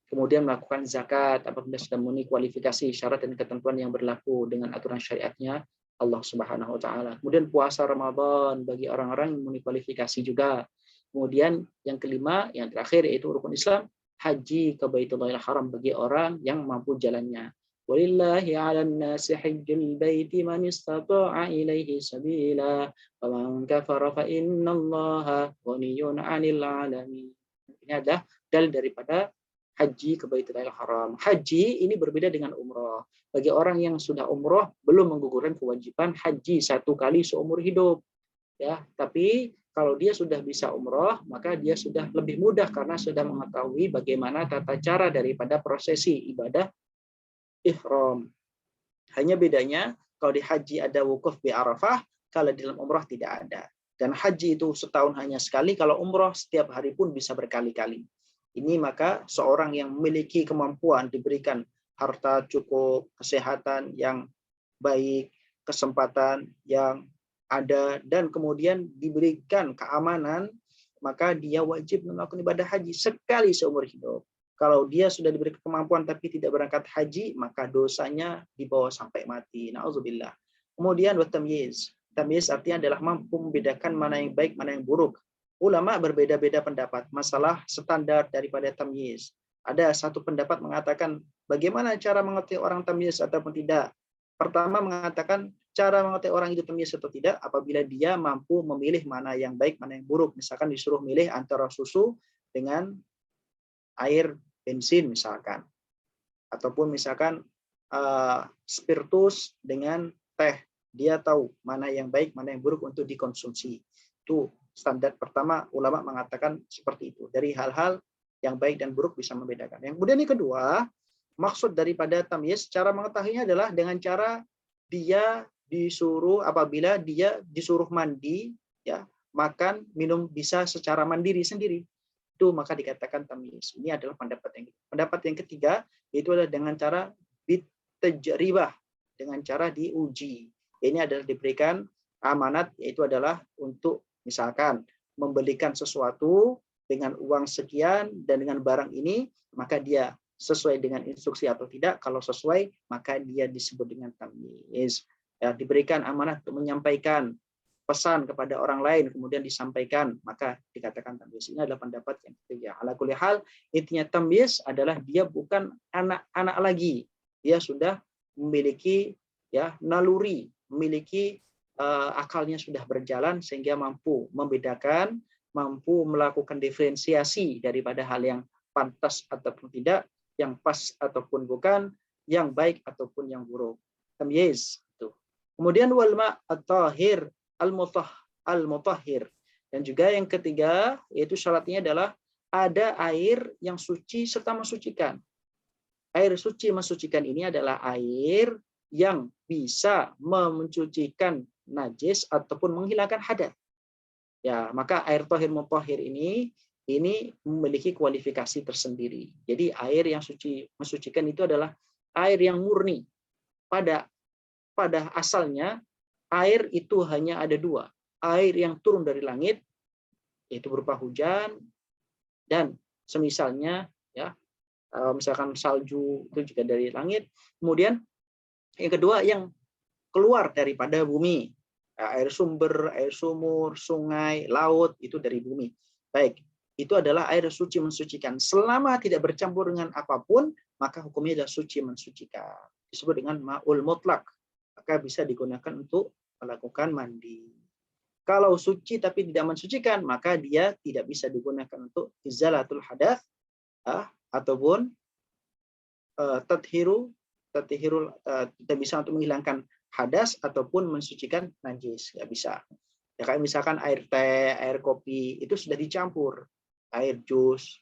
Kemudian melakukan zakat apabila sudah memenuhi kualifikasi syarat dan ketentuan yang berlaku dengan aturan syariatnya Allah Subhanahu wa taala. Kemudian puasa Ramadan bagi orang-orang yang memenuhi kualifikasi juga. Kemudian yang kelima, yang terakhir yaitu rukun Islam, haji ke Baitullahil Haram bagi orang yang mampu jalannya. Walillahi 'alan nasi hajjul baiti man istata'a ilaihi sabila wa man kafara fa innallaha ghaniyyun 'anil 'alamin. Ini adalah dalil daripada haji ke Baitullahil Haram. Haji ini berbeda dengan umroh. Bagi orang yang sudah umroh belum menggugurkan kewajiban haji 1 kali seumur hidup. Ya, tapi kalau dia sudah bisa umroh, maka dia sudah lebih mudah karena sudah mengetahui bagaimana tata cara daripada prosesi ibadah ihram. Hanya bedanya kalau di haji ada wukuf di Arafah, kalau di dalam umroh tidak ada. Dan haji itu setahun hanya sekali, kalau umroh setiap hari pun bisa berkali-kali. Ini maka seorang yang memiliki kemampuan diberikan harta cukup, kesehatan yang baik, kesempatan yang ada, dan kemudian diberikan keamanan, maka dia wajib melakukan ibadah haji sekali seumur hidup. Kalau dia sudah diberi kemampuan tapi tidak berangkat haji, maka dosanya dibawa sampai mati. Na'udzubillah. Kemudian tamyiz. Tamyiz artinya adalah mampu membedakan mana yang baik, mana yang buruk. ulama berbeda-beda pendapat masalah standar daripada tamyiz. Ada satu pendapat mengatakan bagaimana cara mengerti orang tamyiz ataupun tidak. Pertama mengatakan cara mengerti orang itu tamyiz atau tidak apabila dia mampu memilih mana yang baik, mana yang buruk. Misalkan disuruh milih antara susu dengan air bensin misalkan. Ataupun misalkan spiritus dengan teh. Dia tahu mana yang baik, mana yang buruk untuk dikonsumsi. Itu standar pertama, ulama mengatakan seperti itu. Dari hal-hal yang baik dan buruk bisa membedakan. Yang kemudian yang kedua, maksud daripada tamyiz, cara mengetahuinya adalah dengan cara dia disuruh, apabila dia disuruh mandi, ya, makan, minum bisa secara mandiri sendiri. Itu maka dikatakan tamyiz. Ini adalah pendapat yang ketiga, yaitu adalah dengan cara bitajribah, dengan cara diuji. Ini adalah diberikan amanat, yaitu adalah untuk misalkan membelikan sesuatu dengan uang sekian dan dengan barang ini, maka dia sesuai dengan instruksi atau tidak. Kalau sesuai, maka dia disebut dengan tamyiz. Ya, diberikan amanat untuk menyampaikan pesan kepada orang lain, kemudian disampaikan, maka dikatakan tamyiz. Ini adalah pendapat yang ketiga. Ala kulli hal, intinya tamyiz adalah dia bukan anak-anak lagi. Dia sudah memiliki ya naluri, memiliki akalnya sudah berjalan sehingga mampu membedakan, mampu melakukan diferensiasi daripada hal yang pantas ataupun tidak, yang pas ataupun bukan, yang baik ataupun yang buruk. Tamyiz itu. Kemudian wal ma' at-tahir al-mutahhir. Dan juga yang ketiga yaitu syaratnya adalah ada air yang suci serta mensucikan. Air suci mensucikan ini adalah air yang bisa mensucikan najis ataupun menghilangkan hadas. Ya, maka air tahir mutahhir ini memiliki kualifikasi tersendiri. Jadi air yang suci mensucikan itu adalah air yang murni. Pada asalnya air itu hanya ada dua. Air yang turun dari langit, yaitu berupa hujan, dan semisalnya ya, misalkan salju itu juga dari langit. Kemudian yang kedua yang keluar daripada bumi. Air sumber, air sumur, sungai, laut, itu dari bumi. Baik, itu adalah air suci mensucikan. Selama tidak bercampur dengan apapun, maka hukumnya adalah suci mensucikan. Disebut dengan ma'ul mutlak. Maka bisa digunakan untuk melakukan mandi. Kalau suci tapi tidak mensucikan, maka dia tidak bisa digunakan untuk izalatul hadas ataupun tidak bisa untuk menghilangkan hadas ataupun mensucikan najis, nggak bisa. Ya kayak misalkan air teh, air kopi itu sudah dicampur, air jus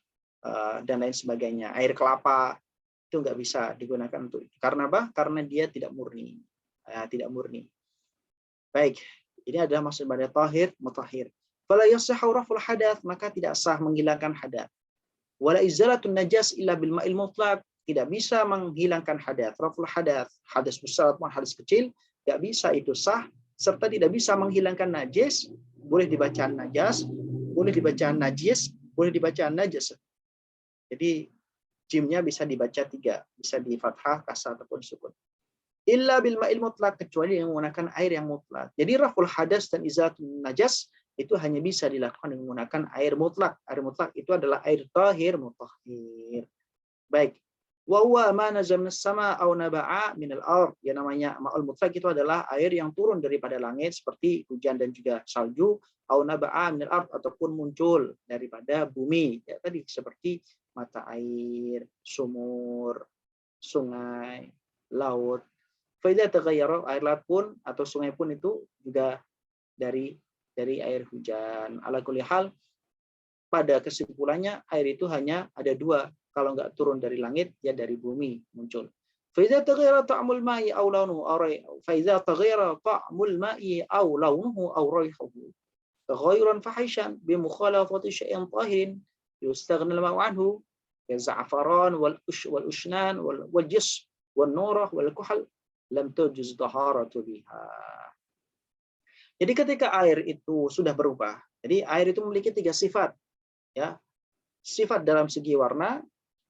dan lain sebagainya, air kelapa itu nggak bisa digunakan untuk itu. Karena apa? Karena dia tidak murni, tidak murni. Baik, ini adalah maksud pada tahir mutahhir. Fala yasihhu raf'ul hadath, maka tidak sah menghilangkan hadas. Wala izalatun najas illa bil ma'il mutlaq, tidak bisa menghilangkan hadas. Raf'ul hadath, hadas besar atau hadas kecil, tidak bisa itu sah, serta tidak bisa menghilangkan najis. Boleh dibaca najas, boleh dibaca najis, boleh dibaca najas. Jadi jimnya bisa dibaca tiga, bisa di fathah, kasrah ataupun sukun. Illa bil ma'il mutlaq, kecuali yang menggunakan air yang mutlak. Jadi raf'ul hadas dan izalatun najas itu hanya bisa dilakukan dengan menggunakan air mutlak. Air mutlak itu adalah air tahir mutahhir. Baik. Wa huwa ma nazala minas sama aw naba'a minal ard. Ya, namanya ma'ul mutlak itu adalah air yang turun daripada langit seperti hujan dan juga salju, aw naba'a minal ard, ataupun muncul daripada bumi. Ya, tadi seperti mata air, sumur, sungai, laut. Fa idza taghayyara, air laut pun atau sungai pun itu juga dari air hujan. Ala kulli hal, pada kesimpulannya air itu hanya ada dua. Kalau nggak turun dari langit, ya dari bumi muncul. فإذا تغير طعم الماء أو لونه فإذا تغير طعم الماء أو لونه أو ريحه تغيرا فحشا بمخالفة شيء طاهر يستغنى الماء عنه كالزعفران والأشنان والجص والنورة والكحل لم تجز طهارة بها. Jadi ketika air itu sudah berubah, jadi air itu memiliki tiga sifat, ya, sifat dalam segi warna,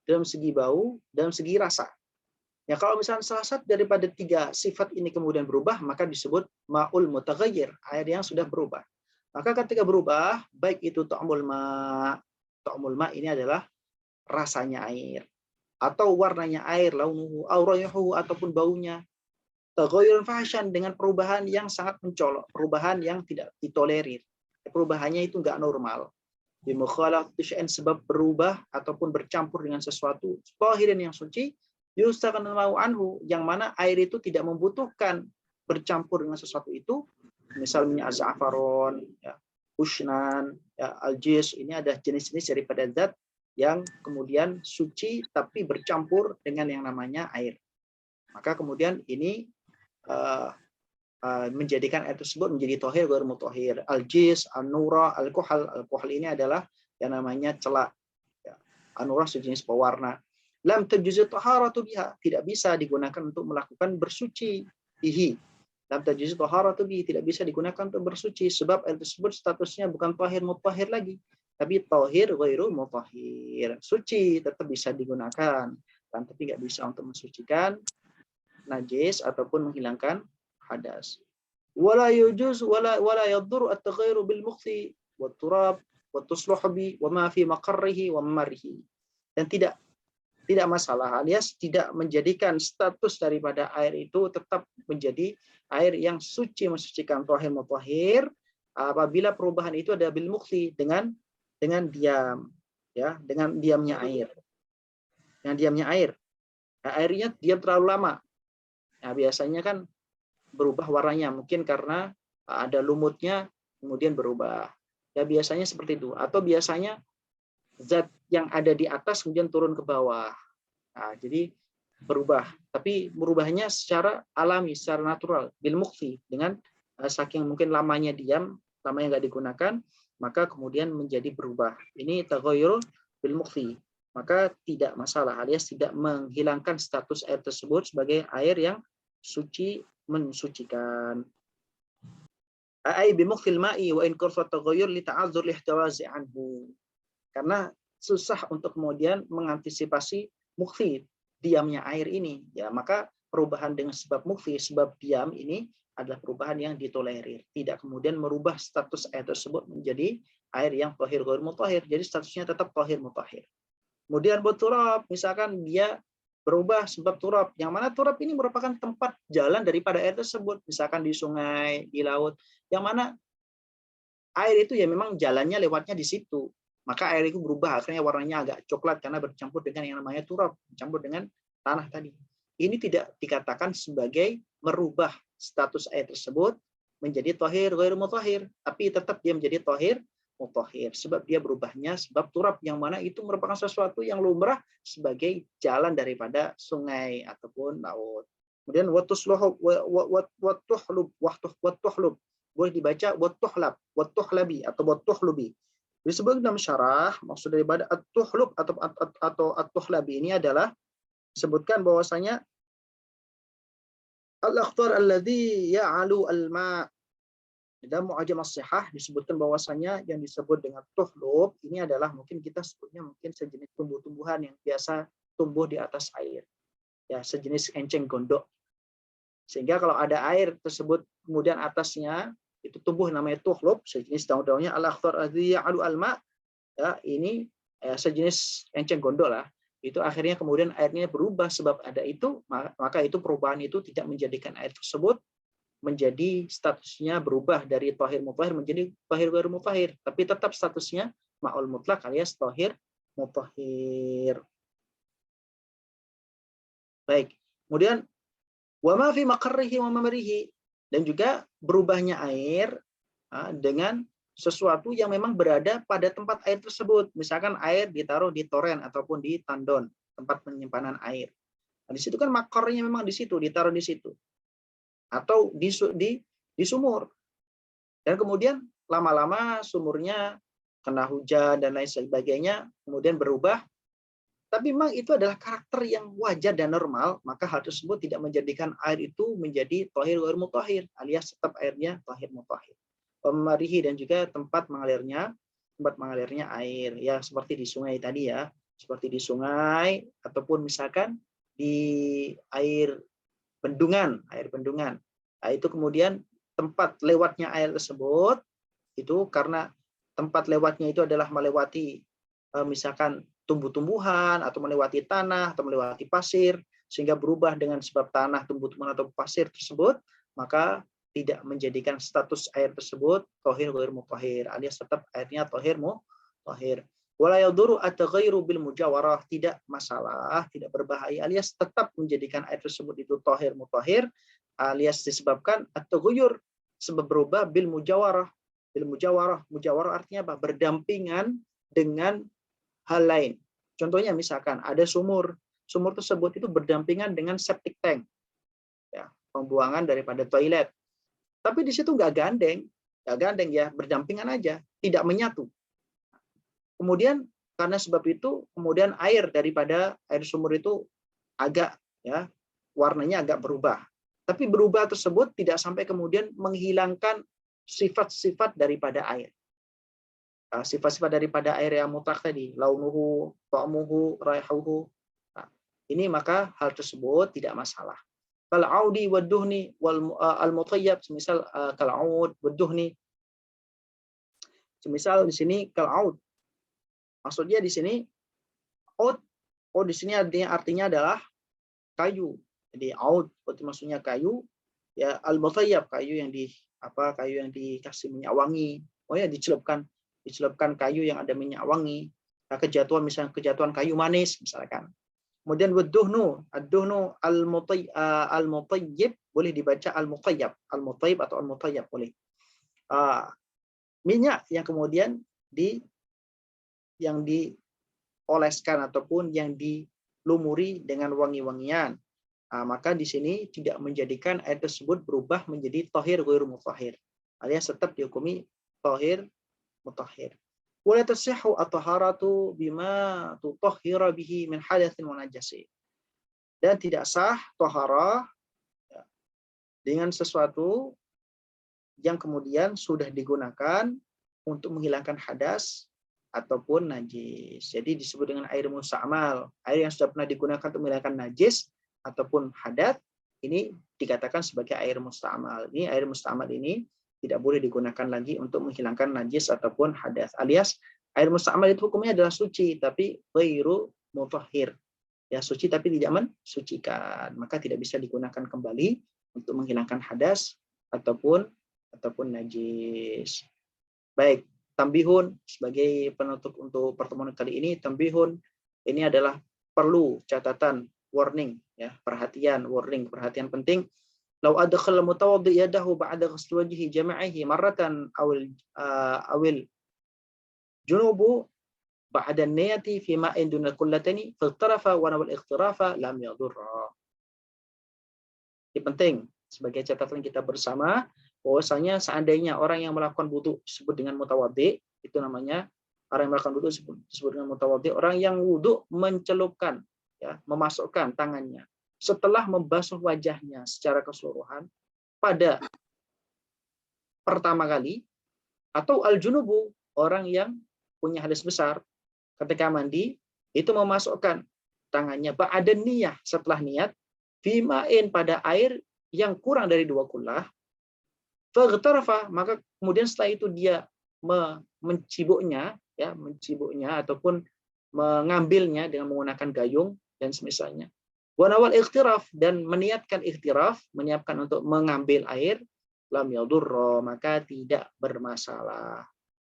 dalam segi bau, dalam segi rasa. Ya, kalau misalnya salah satu daripada tiga sifat ini kemudian berubah, maka disebut ma'ul mutaghayyir, air yang sudah berubah. Maka ketika berubah, baik itu ta'mul ma ini adalah rasanya air, atau warnanya air, launuhu, au raihuhu, ataupun baunya, taghayyurun fahsyan, dengan perubahan yang sangat mencolok, perubahan yang tidak ditolerir. Perubahannya itu enggak normal. Bimukhalafati syai'in, sebab berubah ataupun bercampur dengan sesuatu tahirin yang suci, yustaghna anhu, yang mana air itu tidak membutuhkan bercampur dengan sesuatu itu, misalnya az'afaron, ya, ushnan, ya, aljis, ini ada jenis-jenis daripada zat yang kemudian suci tapi bercampur dengan yang namanya air. Maka kemudian ini menjadikan air tersebut menjadi tohir ghairu mutahhir. Al-jis, an-nura, al-kuhal. Al-kuhal ini adalah yang namanya celak. Ya. An-nura sejenis pewarna. Lam tajuz taharatu biha, tidak bisa digunakan untuk melakukan bersuci bihi. Lam tajuz taharatu bihi, tidak bisa digunakan untuk bersuci sebab air tersebut statusnya bukan tahir mutahhir lagi, tapi tahir ghairu mutahhir. Suci tetap bisa digunakan, kan, tapi nggak bisa untuk mensucikan najis ataupun menghilangkan hadas. Wala yujuz wala yadur at-taghayur bil mukhti wat turab wat tusluhbi wa ma fi maqarrihi wa marhi. Dan tidak masalah, alias tidak menjadikan status daripada air itu tetap menjadi air yang suci, mensucikan tahir mutahhir, apabila perubahan itu ada bil mukhti, dengan diam, ya, dengan diamnya air. Dengan diamnya air. Nah, airnya diam terlalu lama. Nah, biasanya kan berubah warnanya, mungkin karena ada lumutnya kemudian berubah. Ya biasanya seperti itu. Atau biasanya zat yang ada di atas kemudian turun ke bawah. Nah, jadi berubah. Tapi merubahnya secara alami, secara natural, bil mukhfi, dengan saking mungkin lamanya diam, lamanya nggak digunakan, maka kemudian menjadi berubah. Ini taghayyur bil mukhfi. Maka tidak masalah, alias tidak menghilangkan status air tersebut sebagai air yang suci, mensucikan. Ai bi mukhfil ma'i wa in kurfa taghayyur li ta'azzur lihtiwazi anhu. Karena susah untuk kemudian mengantisipasi mukhfi, diamnya air ini, ya, maka perubahan dengan sebab mukhfi, sebab diam ini adalah perubahan yang ditolerir, tidak kemudian merubah status air tersebut menjadi air yang tahir ghairu mutahhir, jadi statusnya tetap tahir mutahhir. Kemudian buat turab, misalkan dia berubah sebab turab, yang mana turab ini merupakan tempat jalan daripada air tersebut, misalkan di sungai, di laut, yang mana air itu ya memang jalannya lewatnya di situ, maka air itu berubah, akhirnya warnanya agak coklat karena bercampur dengan yang namanya turab, bercampur dengan tanah tadi. Ini tidak dikatakan sebagai merubah status air tersebut menjadi tahir ghairu mutahhir, tapi tetap dia menjadi tahir mutahhir sebab dia berubahnya sebab turab, yang mana itu merupakan sesuatu yang lumrah sebagai jalan daripada sungai ataupun laut. Kemudian watusluhub watuhlub, boleh dibaca watuhlabi atau watuhlubi. Disebut dalam syarah, maksud daripada at-tuhlub atau at-tuhlabi ini adalah disebutkan bahwasanya al-akhtar alladhi ya'alu al-ma'. Dalam Mu'jam as-Sihah disebutkan bahwasanya yang disebut dengan tuhlub ini adalah mungkin kita sebutnya mungkin sejenis tumbuh-tumbuhan yang biasa tumbuh di atas air. Ya, sejenis enceng gondok. Sehingga kalau ada air tersebut kemudian atasnya itu tumbuh namanya tuhlub, sejenis daun-daunnya al-akhtar alladhi ya'alu al-ma'. Ya, ini sejenis enceng gondok lah. Itu akhirnya kemudian airnya berubah sebab ada itu, maka itu perubahan itu tidak menjadikan air tersebut menjadi statusnya berubah dari tahir mutahhir menjadi tahir ghairu mutahhir, tapi tetap statusnya ma'ul mutlak alias tahir mutahhir. Baik. Kemudian wa ma fi maqarrihi wa mamrihi, dan juga berubahnya air dengan sesuatu yang memang berada pada tempat air tersebut. Misalkan air ditaruh di toren ataupun di tandon, tempat penyimpanan air. Nah, di situ kan makarnya memang di situ, ditaruh di situ. Atau di sumur. Dan kemudian lama-lama sumurnya kena hujan dan lain sebagainya, kemudian berubah. Tapi memang itu adalah karakter yang wajar dan normal, maka hal tersebut tidak menjadikan air itu menjadi tahir ghairu mutahhir, alias tetap airnya tahir mutahhir. Pemarihi, dan juga tempat mengalirnya air, ya seperti di sungai tadi ya, seperti di sungai ataupun misalkan di air bendungan. Nah, itu kemudian tempat lewatnya air tersebut itu karena tempat lewatnya itu adalah melewati misalkan tumbuh-tumbuhan atau melewati tanah atau melewati pasir sehingga berubah dengan sebab tanah, tumbuh-tumbuhan atau pasir tersebut, maka tidak menjadikan status air tersebut tohir ghair mutahhir, alias tetap airnya tohir mutahhir. Wala yaduru at-taghayru bil mujawarah, tidak masalah, tidak berbahaya, alias tetap menjadikan air tersebut itu tohir mutahhir, alias disebabkan at-taghayyur, sebab berubah bil mujawarah. Bil mujawarah, mujawarah artinya apa? Berdampingan dengan hal lain. Contohnya misalkan ada sumur tersebut itu berdampingan dengan septic tank, ya, pembuangan daripada toilet. Tapi di situ nggak gandeng ya, berdampingan aja, tidak menyatu. Kemudian karena sebab itu, kemudian air daripada air sumur itu agak, ya, warnanya agak berubah. Tapi berubah tersebut tidak sampai kemudian menghilangkan sifat-sifat daripada air. Sifat-sifat daripada air yang mutlak tadi, launuhu, ta'muhu, raihuhu. Nah, ini maka hal tersebut tidak masalah. Kal audi wad duhni wal al-mutayyab, semisal kal aud wad duhni. Semisal di sini kal aud. Maksudnya di sini aud di sini artinya adalah kayu. Jadi aud berarti maksudnya kayu, ya, al-mutayyab kayu yang dikasih minyak wangi. Oh ya, dicelupkan kayu yang ada minyak wangi. Nah, misalnya kejatuhan kayu manis misalkan. Kemudian wadduhnu, ad-duhnu al-mutayyib boleh dibaca al-mutayyab atau al-mutayyab boleh. Minyak yang kemudian yang dioleskan ataupun yang dilumuri dengan wangi-wangian. Maka di sini tidak menjadikan air tersebut berubah menjadi tohir ghair mutahhir, alias tetap dihukumi tohir mutahhir. Wala tasihhu at-taharatu bima tutahhira bihi min hadatsin wa najasin. Dan tidak sah taharah dengan sesuatu yang kemudian sudah digunakan untuk menghilangkan hadas ataupun najis. Jadi disebut dengan air musta'mal, air yang sudah pernah digunakan untuk menghilangkan najis ataupun hadas, ini dikatakan sebagai air musta'mal. Ini air musta'mal ini tidak boleh digunakan lagi untuk menghilangkan najis ataupun hadas. Alias air musta'mal itu hukumnya adalah suci tapi ghairu mutahhir. Ya, suci tapi tidak mensucikan. Maka tidak bisa digunakan kembali untuk menghilangkan hadas ataupun najis. Baik, tambihun sebagai penutup untuk pertemuan kali ini, tambihun ini adalah perlu catatan, warning, ya, perhatian penting. Lau adkhal mutawaddi yadahu ba'da ghusl wajhi jama'ihi marratan awil junubu ba'da niyati fi ma'in duna kullatani filtarafa wa nawal ikhtirafa lam yadurra. Ini penting sebagai catatan kita bersama, bahwasanya seandainya orang yang melakukan wudu disebut dengan mutawaddi, itu namanya orang yang melakukan wudu disebut dengan mutawaddi, orang yang wudu mencelupkan, ya, memasukkan tangannya setelah membasuh wajahnya secara keseluruhan pada pertama kali, atau al-junubu, orang yang punya hadas besar ketika mandi itu memasukkan tangannya ba'da niyah, setelah niat, bima'in, pada air yang kurang dari 2 kullah, faghtarafa, maka kemudian setelah itu dia mencibuknya ataupun mengambilnya dengan menggunakan gayung dan semisalnya. Wa nawal ikhtiraf, dan meniatkan ikhtiraf, menyiapkan untuk mengambil air, lam yadurra, maka tidak bermasalah.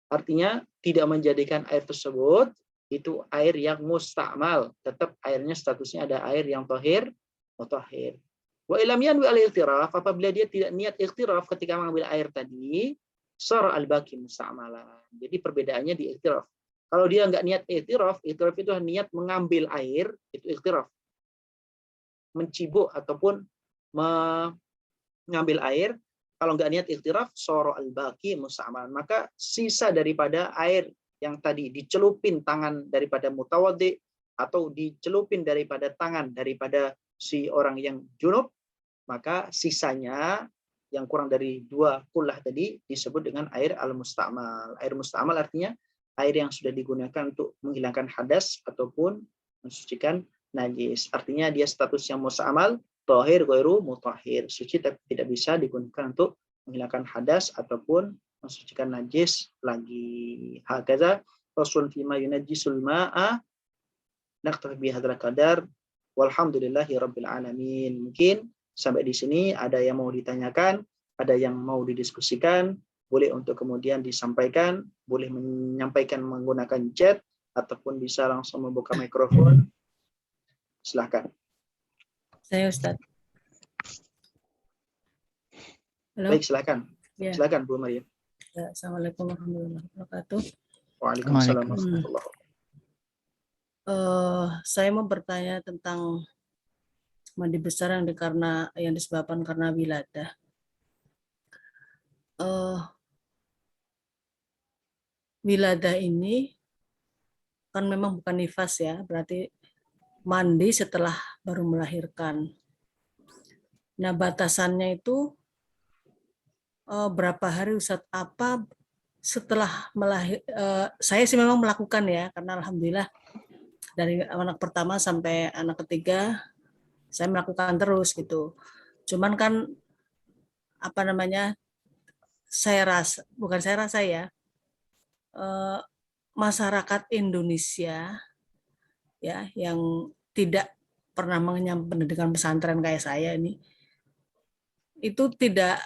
Artinya tidak menjadikan air tersebut itu air yang musta'mal, tetap airnya statusnya ada air yang tohir mutahhir. Wa ilam yanwi al-ikhtiraf, apabila dia tidak niat ikhtiraf ketika mengambil air tadi, sara al-baqi musta'malan. Jadi perbedaannya di ikhtiraf. Kalau dia nggak niat ikhtiraf itu niat mengambil air, itu ikhtiraf. Mencibuk ataupun mengambil air. Kalau nggak niat ikhtiraf, sara al-baqi musta'malan. Maka sisa daripada air yang tadi dicelupin tangan daripada mutawaddi atau dicelupin daripada tangan daripada si orang yang junub, maka sisanya yang kurang dari 2 kullah tadi disebut dengan air al-musta'mal. Air musta'mal artinya air yang sudah digunakan untuk menghilangkan hadas ataupun mensucikan najis. Artinya dia status yang musta'mal, tohir ghairu mutahhir, suci tapi tidak bisa digunakan untuk menghilangkan hadas ataupun mensucikan najis, lagi hakaza faslun fima yunajjisul ma'a, naktafi bihadzal qadar, walhamdulillahi rabbil alamin. Mungkin sampai di sini ada yang mau ditanyakan, ada yang mau didiskusikan, boleh untuk kemudian disampaikan, boleh menyampaikan menggunakan chat, ataupun bisa langsung membuka mikrofon. Silahkan. Saya Ustaz. Halo. Baik, silahkan. Ya. Silahkan Bu Maria. Ya, Assalamualaikum warahmatullahi wabarakatuh. Waalaikumsalam warahmatullahi wabarakatuh. Saya mau bertanya tentang mandi besar yang disebabkan karena wiladah. Wiladah ini kan memang bukan nifas ya, berarti mandi setelah baru melahirkan. Nah, batasannya itu berapa hari Ustadz? Apa setelah saya sih memang melakukan ya, karena alhamdulillah dari anak pertama sampai anak ketiga saya melakukan terus gitu. Cuman kan saya rasa ya, masyarakat Indonesia ya yang tidak pernah mengenyam pendidikan pesantren kayak saya ini, itu tidak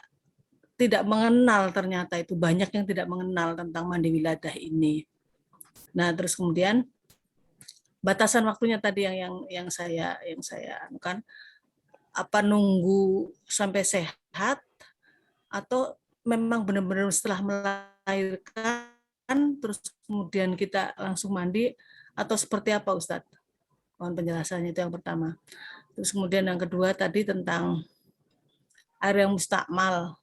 mengenal, ternyata itu banyak yang tidak mengenal tentang mandi wiladah ini. Nah, terus kemudian batasan waktunya tadi yang saya kan, apa nunggu sampai sehat atau memang benar-benar setelah melahirkan terus kemudian kita langsung mandi, atau seperti apa Ustadz? Mohon penjelasannya, itu yang pertama. Terus kemudian yang kedua tadi tentang air yang mustakmal.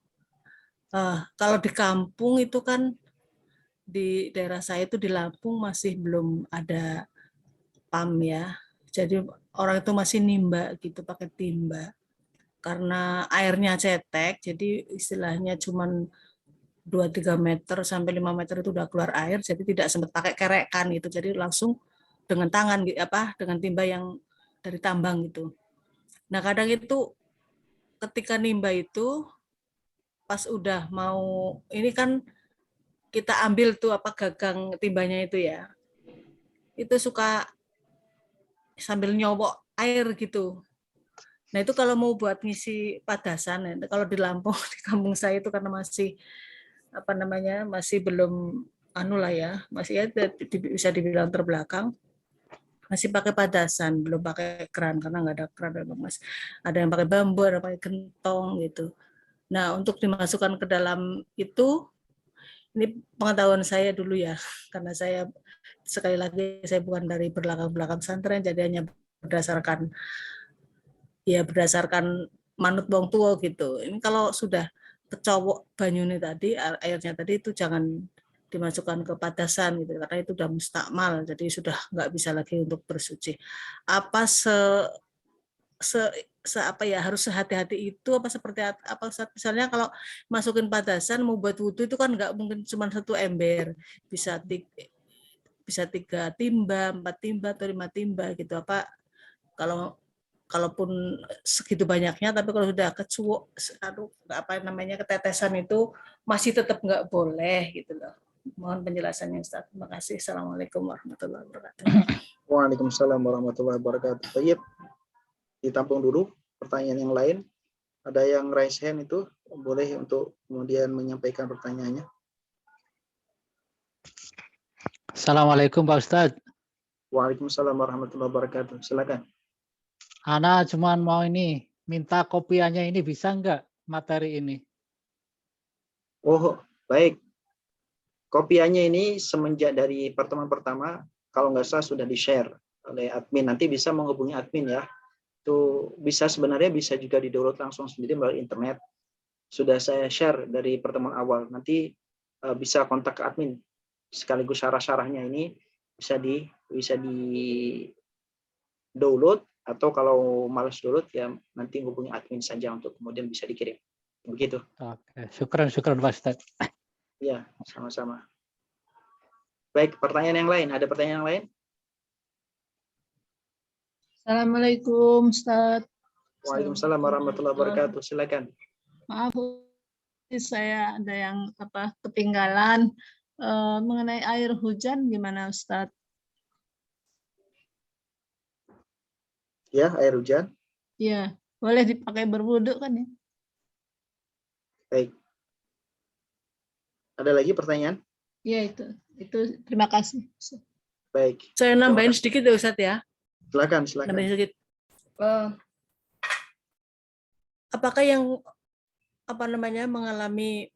Kalau di kampung itu kan, di daerah saya itu di Lampung masih belum ada PAM ya. Jadi orang itu masih nimba gitu, pakai timba. Karena airnya cetek, jadi istilahnya cuman 2-3 meter sampai 5 meter itu udah keluar air, jadi tidak sempat pakai kerekan gitu. Jadi langsung dengan tangan dengan timba yang dari tambang gitu. Nah, kadang itu ketika nimba itu pas udah mau ini kan kita ambil tuh gagang timbanya itu ya. Itu suka sambil nyobok air gitu. Nah, itu kalau mau buat ngisi padasan, kalau di Lampung, di kampung saya itu karena masih masih belum masih ya bisa dibilang terbelakang, masih pakai padasan, belum pakai keran karena nggak ada keran, Mas. Ada yang pakai bambu, ada pakai gentong gitu. Nah, untuk dimasukkan ke dalam itu, ini pengetahuan saya dulu ya, karena saya sekali lagi saya bukan dari belakang pesantren, jadi hanya berdasarkan manut wong tua gitu. Ini kalau sudah kecowok banyune tadi, airnya tadi itu jangan dimasukkan ke padasan gitu, karena itu sudah mustakmal, jadi sudah nggak bisa lagi untuk bersuci. Apa harus sehati-hati itu, apa seperti apa misalnya kalau masukin padasan mau buat wudhu itu kan nggak mungkin cuma 1 ember, bisa 3 timba, 4 timba atau 5 timba gitu. Apa kalaupun segitu banyaknya, tapi kalau sudah ketetesan itu masih tetap nggak boleh gitu loh. Mohon penjelasannya Ustaz. Terima kasih. Assalamualaikum warahmatullahi wabarakatuh. Waalaikumsalam warahmatullahi wabarakatuh. Baik, ditampung dulu pertanyaan yang lain. Ada yang raise hand itu, boleh untuk kemudian menyampaikan pertanyaannya. Assalamualaikum Pak Ustadz. Waalaikumsalam warahmatullahi wabarakatuh. Silakan. Ana cuman mau minta kopiannya ini, bisa nggak materi ini? Oh, baik. Kopiannya ini semenjak dari pertemuan pertama, kalau nggak salah sudah di-share oleh admin. Nanti bisa menghubungi admin ya. Itu sebenarnya bisa juga di-download langsung sendiri melalui internet. Sudah saya share dari pertemuan awal. Nanti bisa kontak ke admin. Sekaligus syarah-syarahnya ini bisa di download, atau kalau malas download ya nanti hubungi admin saja untuk kemudian bisa dikirim. Begitu. Oke, syukran Pak Ustadz. Ya, sama-sama. Baik, pertanyaan yang lain. Ada pertanyaan yang lain? Assalamualaikum Ustaz. Waalaikumsalam warahmatullahi wabarakatuh. Silakan. Maaf saya ada yang ketinggalan mengenai air hujan gimana Ustadz? Ya, air hujan. Ya, boleh dipakai berwudu kan ya? Baik. Ada lagi pertanyaan? Ya itu terima kasih. Baik. Saya nambahin sedikit ya Ustadz ya. Silakan. Nambahin sedikit. Apakah yang mengalami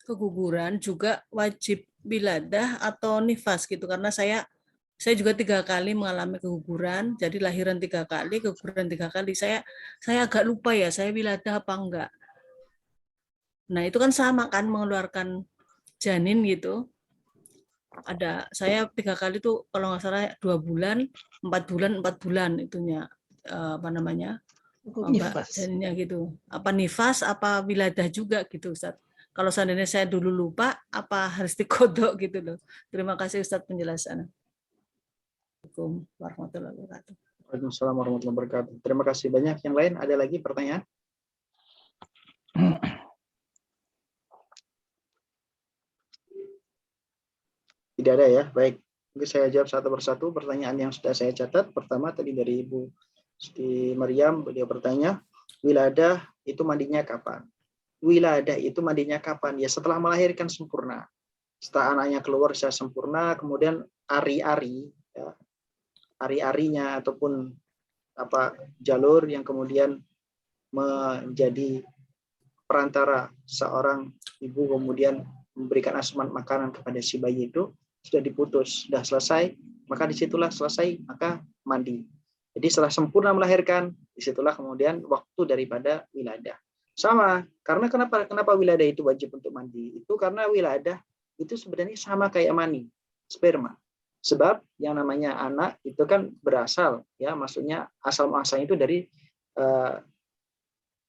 keguguran juga wajib wiladah atau nifas gitu? Karena saya juga 3 kali mengalami keguguran, jadi lahiran 3 kali, keguguran 3 kali. Saya agak lupa ya, saya wiladah apa enggak. Nah itu kan sama kan mengeluarkan janin gitu. Saya 3 kali tuh kalau nggak salah 2 bulan, 4 bulan itunya Nifas. janinnya gitu. Apa nifas, apa wiladah juga gitu Ustaz. Kalau seandainya saya dulu lupa, apa harus dikodok gitu loh. Terima kasih Ustaz penjelasannya. Assalamualaikum warahmatullahi wabarakatuh. Waalaikumsalam warahmatullahi wabarakatuh. Terima kasih banyak. Yang lain ada lagi pertanyaan? Tidak ada ya. Baik. Mungkin saya jawab satu persatu pertanyaan yang sudah saya catat. Pertama tadi dari Ibu Siti Maryam, beliau bertanya, wiladah itu mandinya kapan? Wiladah itu mandinya kapan? Ya setelah melahirkan sempurna. Setelah anaknya keluar secara sempurna, kemudian ari-ari, ya, ari-arinya ataupun jalur yang kemudian menjadi perantara seorang ibu kemudian memberikan asupan makanan kepada si bayi itu sudah diputus, sudah selesai, maka disitulah selesai, maka mandi. Jadi setelah sempurna melahirkan, disitulah kemudian waktu daripada wiladah. Sama, karena kenapa wiladah itu wajib untuk mandi? Itu karena wiladah itu sebenarnya sama kayak mani, sperma. Sebab yang namanya anak itu kan berasal, ya maksudnya asal muasalnya itu dari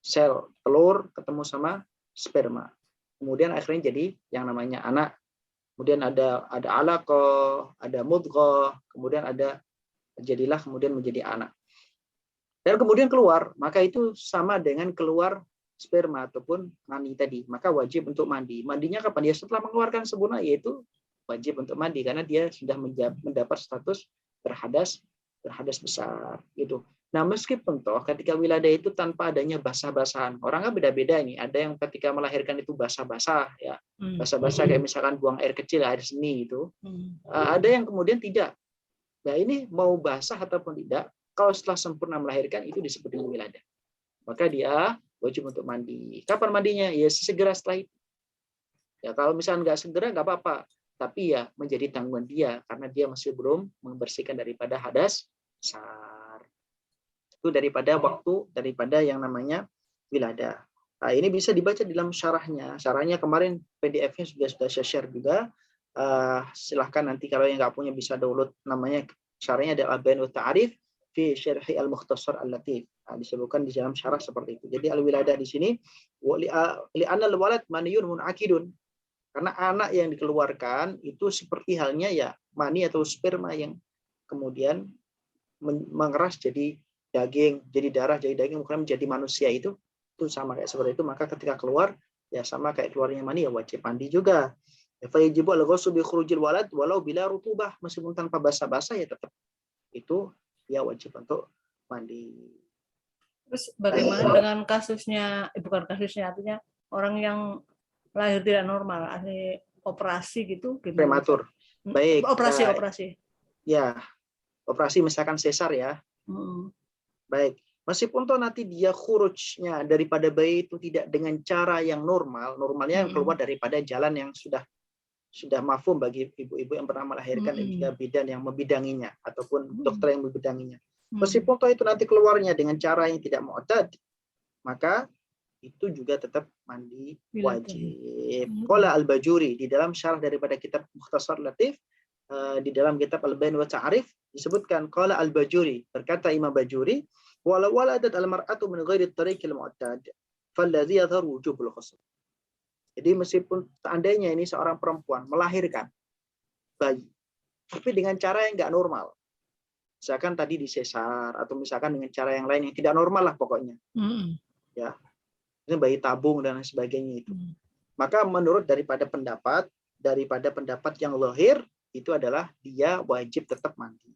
sel telur ketemu sama sperma. Kemudian akhirnya jadi yang namanya anak. Kemudian ada alaqah, ada mudghah, kemudian jadilah kemudian menjadi anak. Dan kemudian keluar, maka itu sama dengan keluar sperma ataupun mani tadi. Maka wajib untuk mandi. Mandinya kapan? Ya setelah mengeluarkan sempurna, yaitu wajib untuk mandi karena dia sudah mendapat status berhadas besar gitu. Nah, meskipun toh ketika wiladah itu tanpa adanya basah-basahan, orang kan beda-beda ini. Ada yang ketika melahirkan itu basah-basah, ya, basah-basah kayak misalkan buang air kecil, air seni itu. Ada yang kemudian tidak. Nah, ini mau basah ataupun tidak, kalau setelah sempurna melahirkan itu disebut dengan wiladah. Maka dia wajib untuk mandi. Kapan mandinya? Ya segera setelah itu. Ya kalau misalnya nggak segera nggak apa-apa. Tapi ya menjadi tanggungan dia karena dia masih belum membersihkan daripada hadas besar. Itu daripada yang namanya wiladah. Nah, ini bisa dibaca dalam syarahnya. Syarahnya kemarin PDF-nya sudah saya share juga. Silahkan nanti kalau yang nggak punya bisa download, namanya syarahnya adalah Al-Bayan wa Ta'rif fi Syarhi Al-Mukhtasar Al-Latif. Nah, disebutkan di dalam syarah seperti itu. Jadi al-wiladah di sini li'anna al-walad maniyun mun'akidun. Karena anak yang dikeluarkan itu seperti halnya ya mani atau sperma yang kemudian mengeras jadi daging, jadi darah, jadi daging, kemudian menjadi manusia itu sama kayak seperti itu. Maka ketika keluar ya sama kayak keluarnya mani ya wajib mandi juga. Fayajibu al-ghusl bi khurujil walad walau bila rutubah, meskipun tanpa basah-basah ya tetap itu ya wajib untuk mandi. Terus bagaimana dengan kasusnya, bukan kasusnya, artinya orang yang lahir tidak normal, ahli operasi gitu, prematur. Baik. Operasi. Ya, operasi misalkan sesar ya. Baik. Meskipun toh nanti dia khurujnya daripada bayi itu tidak dengan cara yang normal, normalnya keluar daripada jalan yang sudah mafhum bagi ibu-ibu yang pernah melahirkan dan juga bidan yang membidanginya ataupun dokter yang membidanginya. Meskipun toh itu nanti keluarnya dengan cara yang tidak mu'tad, maka itu juga tetap mandi wajib. Qala Al-Bajuri di dalam syarah daripada kitab Mukhtasar Latif, di dalam kitab Al-Bayan wa Ta'rif disebutkan qala Al-Bajuri, berkata Imam Bajuri, walau waladat al-mar'atu min ghairi tariqil mu'tad falladhi yadhharu wujubul ghusl. Jadi meskipun seandainya ini seorang perempuan melahirkan bayi tapi dengan cara yang enggak normal, misalkan tadi disesar atau misalkan dengan cara yang lain yang tidak normal lah pokoknya, ya, ini bayi tabung dan sebagainya itu, Maka menurut daripada pendapat yang zahir itu adalah dia wajib tetap mandi.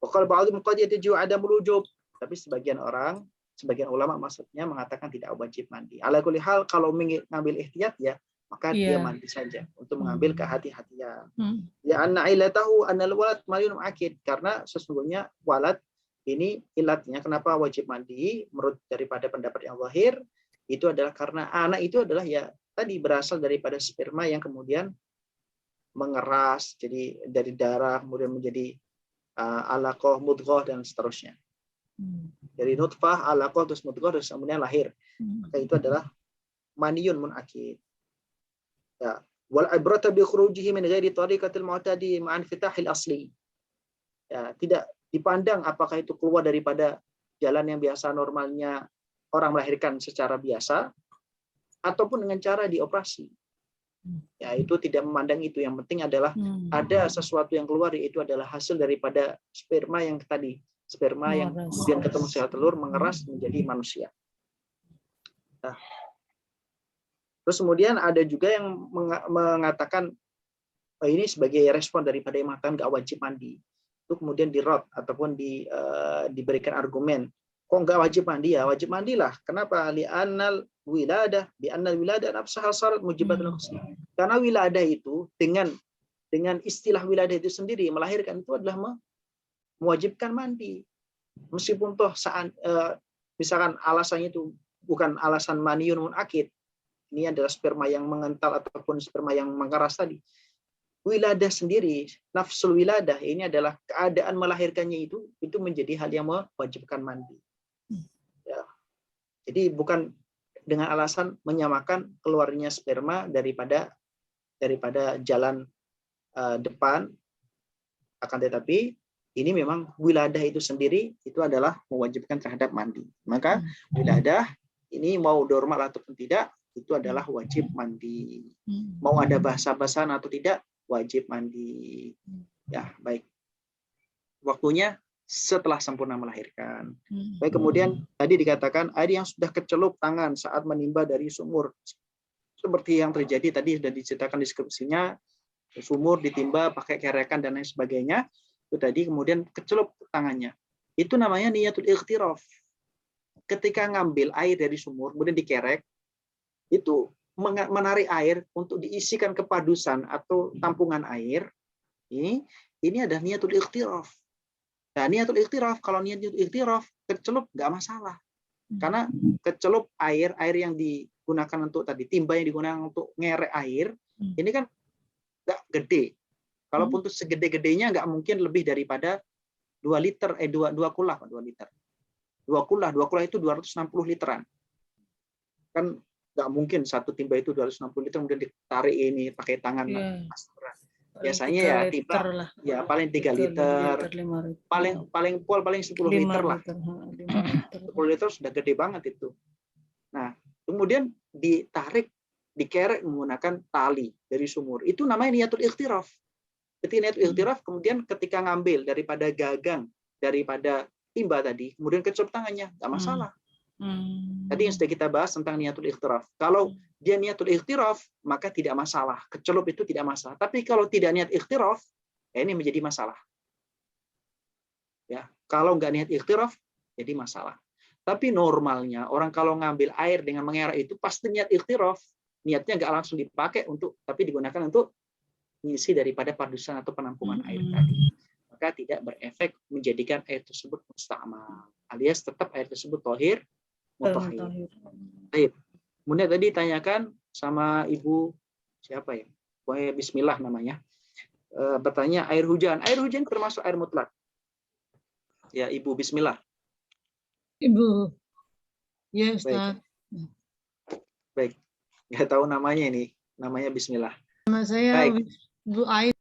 Wakal ba'dhum qad yataju adamul wujub, tapi sebagian ulama maksudnya mengatakan tidak wajib mandi. Ala kulli hal, kalau mengambil ihtiyat ya maka dia mandi saja untuk mengambil kehati-hatian. Ya anna ilatahu annal walad mayun akid, karena sesungguhnya walad ini ilatnya kenapa wajib mandi menurut daripada pendapat yang zahir itu adalah karena anak itu adalah ya tadi berasal daripada sperma yang kemudian mengeras jadi dari darah kemudian menjadi alaqah, mudghah dan seterusnya. Dari nutfah, alaqah, terus mudghah, terus kemudian lahir. Maka itu adalah maniyun munakid. Ya, wal ibrata bi khurujihi min ghairi tariqatil mu'tadi ma'an fitahil asli. Ya, tidak dipandang apakah itu keluar daripada jalan yang biasa normalnya orang melahirkan secara biasa ataupun dengan cara dioperasi. Ya, itu tidak memandang itu. Yang penting adalah ada sesuatu yang keluar, yaitu adalah hasil daripada sperma yang tadi, sperma yang kemudian ketemu sel telur mengeras menjadi manusia. Nah, terus kemudian ada juga yang mengatakan ini sebagai respon daripada yang mengatakan nggak wajib mandi. Itu kemudian dirot ataupun diberikan argumen. Kok nggak wajib mandi? Ya wajib mandilah. Kenapa? Li'annal wiladah, bi'annal wiladah nafsaha sarat mujibatul ghusl. Karena wiladah itu dengan istilah wiladah itu sendiri melahirkan itu adalah mewajibkan mandi. Meskipun toh saat misalkan alasannya itu bukan alasan maniyun munakid. Ini adalah sperma yang mengental ataupun sperma yang mengeras tadi. Wiladah sendiri, nafsul wiladah ini adalah keadaan melahirkannya itu menjadi hal yang mewajibkan mandi. Ya. Jadi bukan dengan alasan menyamakan keluarnya sperma daripada jalan depan, akan tetapi ini memang wiladah itu sendiri itu adalah mewajibkan terhadap mandi. Maka wiladah ini mau normal ataupun tidak itu adalah wajib mandi. Mau ada basah-basahan atau tidak wajib mandi. Ya, baik. Waktunya setelah sempurna melahirkan. Baik, kemudian tadi dikatakan air yang sudah kecelup tangan saat menimba dari sumur. Seperti yang terjadi tadi sudah diceritakan deskripsinya, sumur ditimba pakai kerekan dan lain sebagainya. Itu tadi kemudian kecelup tangannya. Itu namanya niyatul ikhtiraf. Ketika ngambil air dari sumur kemudian dikerek, itu menarik air untuk diisikan ke padusan atau tampungan air. Ini adalah niyatul ikhtiraf. Nah, niyatul ikhtiraf, kalau niyatul ikhtiraf kecelup nggak masalah. Karena kecelup air yang digunakan untuk tadi, timba yang digunakan untuk ngerek air, ini kan nggak gede. Kalaupun itu segede-gedenya nggak mungkin lebih daripada 2 liter, 2 kulah, 2 liter. 2 kulah itu 260 literan. Kan nggak mungkin satu timba itu 260 liter kemudian ditarik ini pakai tangan. Biasanya ya timba ya paling 3 liter, paling 10 liter lah. 10 liter sudah gede banget itu. Nah, kemudian dikerek menggunakan tali dari sumur. Itu namanya niyatul ikhtiraf. Ketika niyatul ikhtiraf, kemudian ketika ngambil daripada gagang, daripada timba tadi, kemudian kecelup tangannya, nggak masalah. Tadi yang sudah kita bahas tentang niyatul ikhtiraf. Kalau dia niyatul ikhtiraf, maka tidak masalah. Kecelup itu tidak masalah. Tapi kalau tidak niat ikhtiraf, ya ini menjadi masalah. Ya, kalau nggak niat ikhtiraf, jadi masalah. Tapi normalnya orang kalau ngambil air dengan mengerek itu pasti niat ikhtiraf. Niatnya nggak langsung dipakai tapi digunakan untuk mengisi daripada padusan atau penampungan air tadi. Maka tidak berefek menjadikan air tersebut musta'mal. Alias tetap air tersebut thahir, mutahhir. Baik. Kemudian tadi tanyakan sama Ibu siapa ya? Pokoknya Bismillah namanya. Bertanya air hujan. Air hujan termasuk air mutlak. Ya, Ibu Bismillah. Ibu. Ya, Ustaz. Baik. Nggak tahu namanya ini. Namanya Bismillah. Nama saya Baik. Bu Ain.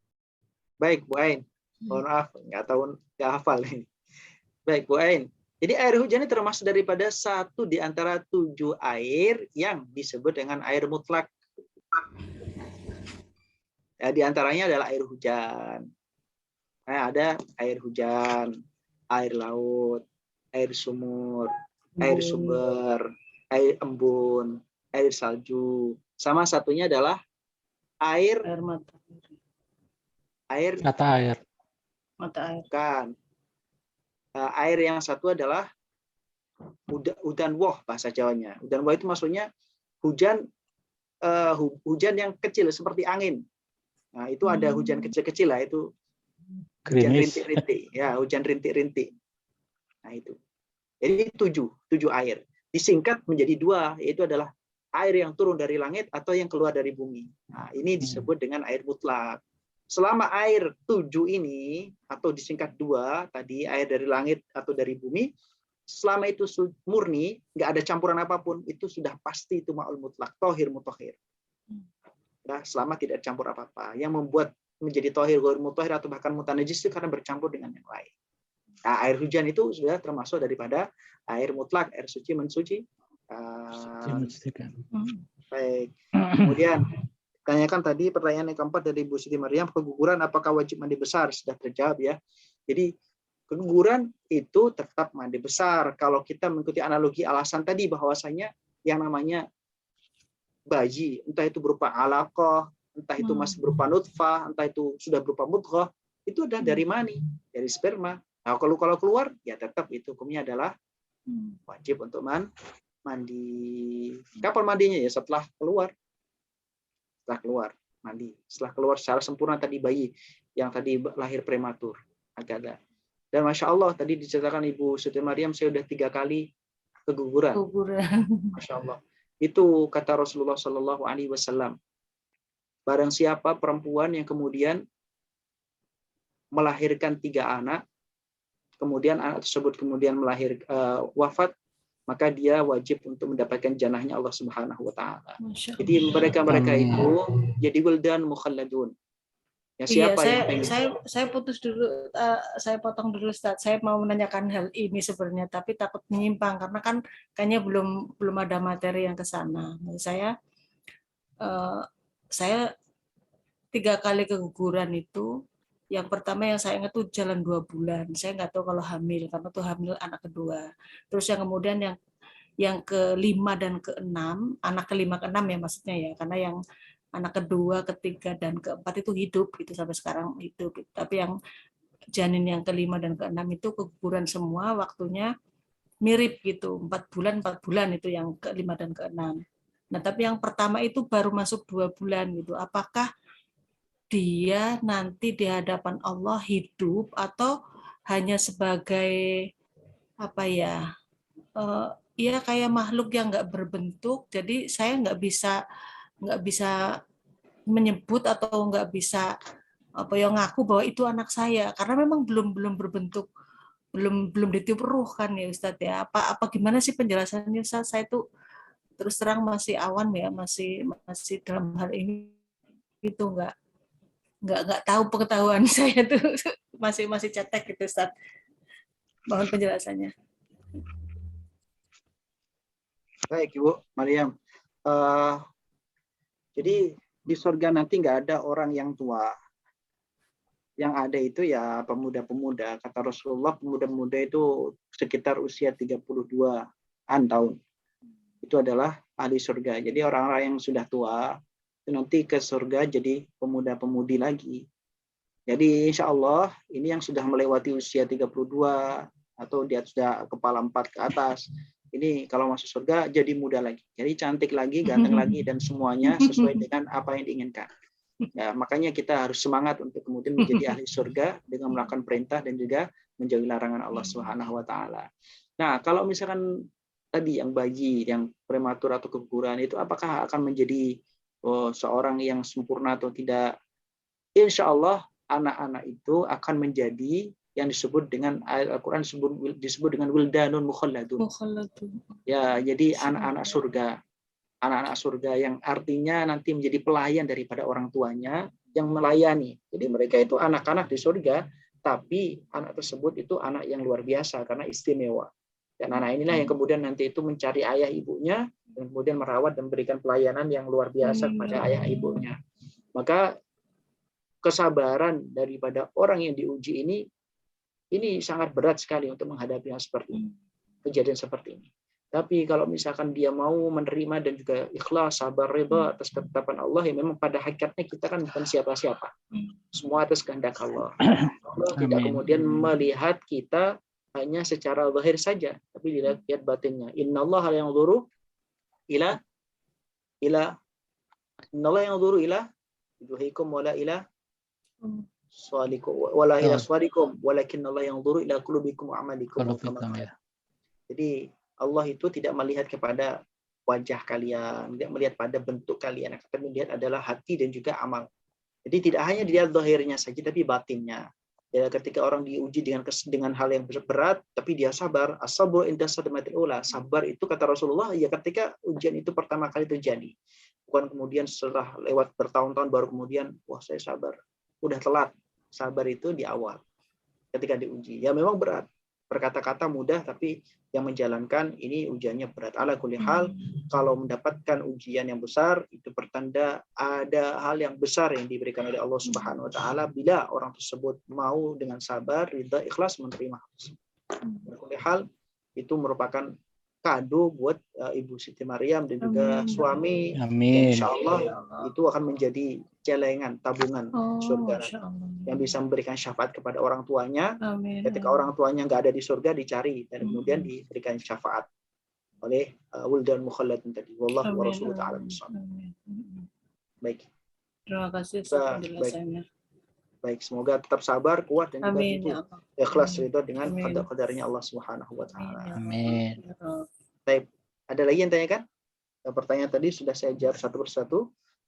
Baik, Bu Ain. Mohon maaf, nggak hafal ini. Baik, Bu Ain. Jadi air hujan ini termasuk daripada satu di antara 7 air yang disebut dengan air mutlak. Ya, di antaranya adalah air hujan. Nah, ada air hujan, air laut, air sumur, air sumber, air embun, air salju, Sama satunya adalah air Air mata. Mata air. Mata air. kan. Air yang satu adalah udan woh bahasa Jawanya. Udan woh itu maksudnya hujan hujan yang kecil seperti angin. Nah, itu ada hujan kecil-kecil lah, itu hujan Gerimis. rintik-rintik. Ya, hujan rintik-rintik. Nah, itu. Jadi 7 air. Disingkat menjadi 2, yaitu adalah air yang turun dari langit atau yang keluar dari bumi. Nah, ini disebut dengan air mutlak. Selama air 7 ini, atau disingkat 2, tadi air dari langit atau dari bumi, selama itu murni, nggak ada campuran apapun, itu sudah pasti itu ma'ul mutlak, tohir mutahhir. Nah, selama tidak campur apa-apa. Yang membuat menjadi tohir, ghair mutahhir, atau bahkan mutanajis itu karena bercampur dengan yang lain. Nah, air hujan itu sudah termasuk daripada air mutlak, air suci mensuci. Baik. Kemudian tanyakan tadi pertanyaan yang keempat dari Ibu Siti Maryam, keguguran apakah wajib mandi besar? Sudah terjawab ya. Jadi keguguran itu tetap mandi besar. Kalau kita mengikuti analogi alasan tadi bahwasanya yang namanya bayi, entah itu berupa alaqah, entah itu masih berupa nutfah, entah itu sudah berupa mudghah, itu adalah dari mani, dari sperma. Nah, kalau keluar ya tetap itu hukumnya adalah wajib untuk mandi. Kapan mandinya? Ya setelah keluar. Setelah keluar mandi. Setelah keluar secara sempurna tadi bayi yang tadi lahir prematur. Agak ada. Dan Masya Allah tadi diceritakan Ibu Siti Maryam, saya sudah 3 kali keguguran. Masya Allah. Itu kata Rasulullah Shallallahu Alaihi Wasallam. Barang siapa perempuan yang kemudian melahirkan 3 anak, kemudian anak tersebut kemudian wafat, maka dia wajib untuk mendapatkan janahnya Allah Subhanahu Wa Taala. Jadi mereka itu jadi wildan mukhalladun. Ya, siapa saya putus dulu, saya potong dulu Ustaz. Saya mau menanyakan hal ini sebenarnya, tapi takut menyimpang karena kan kayaknya belum ada materi yang ke sana. Saya 3 kali keguguran itu, yang pertama yang saya ingat itu jalan 2 bulan. Saya nggak tahu kalau hamil, karena itu hamil anak kedua. Terus yang kemudian yang ke-5 dan ke-6, anak ke-5 ke-6 ya maksudnya ya, karena yang anak kedua, ketiga, dan keempat itu hidup gitu, sampai sekarang hidup. Tapi yang janin yang ke-5 dan ke-6 itu keguguran semua, waktunya mirip gitu, 4 bulan itu yang ke-5 dan ke-6. Nah, tapi yang pertama itu baru masuk 2 bulan gitu. Apakah dia nanti di hadapan Allah hidup atau hanya sebagai apa ya? Ya kayak makhluk yang nggak berbentuk, jadi saya nggak bisa menyebut atau nggak bisa ngaku bahwa itu anak saya karena memang belum berbentuk, belum ditiup ruh kan ya Ustadz ya. Apa gimana sih penjelasannya Ustadz? Saya tuh terus terang masih awan ya, masih dalam hal ini itu nggak tahu, pengetahuan saya tuh masih cetek gitu Ustadz. Mohon penjelasannya. Baik Ibu Maryam. Jadi di surga nanti nggak ada orang yang tua. Yang ada itu ya pemuda-pemuda. Kata Rasulullah, pemuda-pemuda itu sekitar usia 32-an tahun. Itu adalah ahli surga. Jadi orang-orang yang sudah tua itu nanti ke surga jadi pemuda-pemudi lagi. Jadi insya Allah ini yang sudah melewati usia 32 atau dia sudah kepala 4 ke atas, ini kalau masuk surga jadi muda lagi, jadi cantik lagi, ganteng lagi, dan semuanya sesuai dengan apa yang diinginkan. Ya, makanya kita harus semangat untuk kemudian menjadi ahli surga dengan melakukan perintah dan juga menjauhi larangan Allah Subhanahu Wa Taala. Nah, kalau misalkan tadi yang bayi, yang prematur atau keguguran itu apakah akan menjadi seorang yang sempurna atau tidak? Insya Allah anak-anak itu akan menjadi yang disebut dengan Al-Quran disebut dengan wildanun mukhalladun. Ya, jadi anak-anak surga yang artinya nanti menjadi pelayan daripada orang tuanya yang melayani. Jadi mereka itu anak-anak di surga, tapi anak tersebut itu anak yang luar biasa karena istimewa. Dan anak inilah yang kemudian nanti itu mencari ayah ibunya dan kemudian merawat dan memberikan pelayanan yang luar biasa kepada ayah ibunya. Maka kesabaran daripada orang yang diuji ini sangat berat sekali untuk menghadapi hal seperti ini, kejadian seperti ini. Tapi kalau misalkan dia mau menerima dan juga ikhlas, sabar, ridha atas ketetapan Allah, ya memang pada hakikatnya kita kan bukan siapa-siapa. Semua atas kehendak Allah. Allah tidak Amin. kemudian melihat kita hanya secara zahir saja, tapi dilihat batinnya. Innallaha yanzuru ila innallaha yanzuru ila wujuhikum wala ila suwarikum wala ila suwarikum walakinnallaha yanzuru ila qulubikum wa a'malikum. Kalau hitam ya. Jadi Allah itu tidak melihat kepada wajah kalian, tidak melihat pada bentuk kalian, akan melihat adalah hati dan juga amal. Jadi tidak hanya dilihat zahirnya saja, tapi batinnya. Ya, ketika orang diuji dengan hal yang berat, tapi dia sabar, as-sabru inda sadmatil ula. Sabar itu kata Rasulullah, ya ketika ujian itu pertama kali terjadi. Bukan kemudian setelah lewat bertahun-tahun baru kemudian, wah saya sabar. Udah telat. Sabar itu di awal. Ketika diuji. Ya memang berat. Berkata-kata mudah, tapi yang menjalankan ini ujiannya berat. Ala kulli hal, kalau mendapatkan ujian yang besar, itu pertanda ada hal yang besar yang diberikan oleh Allah Subhanahu wa taala bila orang tersebut mau dengan sabar, ridha, ikhlas menerima. Ala kulli hal, itu merupakan kado buat Ibu Siti Maryam dan juga suami. Amin. Insya Allah itu akan menjadi celengan, tabungan surga yang bisa memberikan syafaat kepada orang tuanya. Amin. Ketika orang tuanya nggak ada di surga, dicari dan kemudian diberikan syafaat oleh Wuldan Mukhalladin tadi. Wallahu wa rasuluhu ta'ala bishawab. Baik. Terima kasih penjelasannya. Baik, semoga tetap sabar, kuat dan juga Amin, itu ya Allah. ikhlas ridha dengan Amin. qadar-qadarnya Allah Subhanahu wa taala. Amin. Baik, ada lagi yang tanyakan? Pertanyaan tadi sudah saya jawab satu persatu.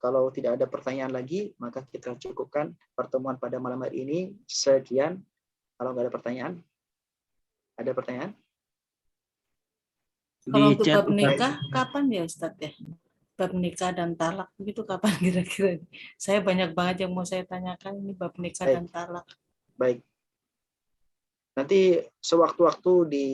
Kalau tidak ada pertanyaan lagi, maka kita cukupkan pertemuan pada malam hari ini. Sekian. Kalau nggak ada pertanyaan, ada pertanyaan? Kalau untuk chat bab nikah, kapan ya Ustadz ya? Bab nikah dan talak, begitu kapan kira-kira? Saya banyak banget yang mau saya tanyakan, ini bab nikah Baik. dan talak. Baik. Nanti sewaktu-waktu di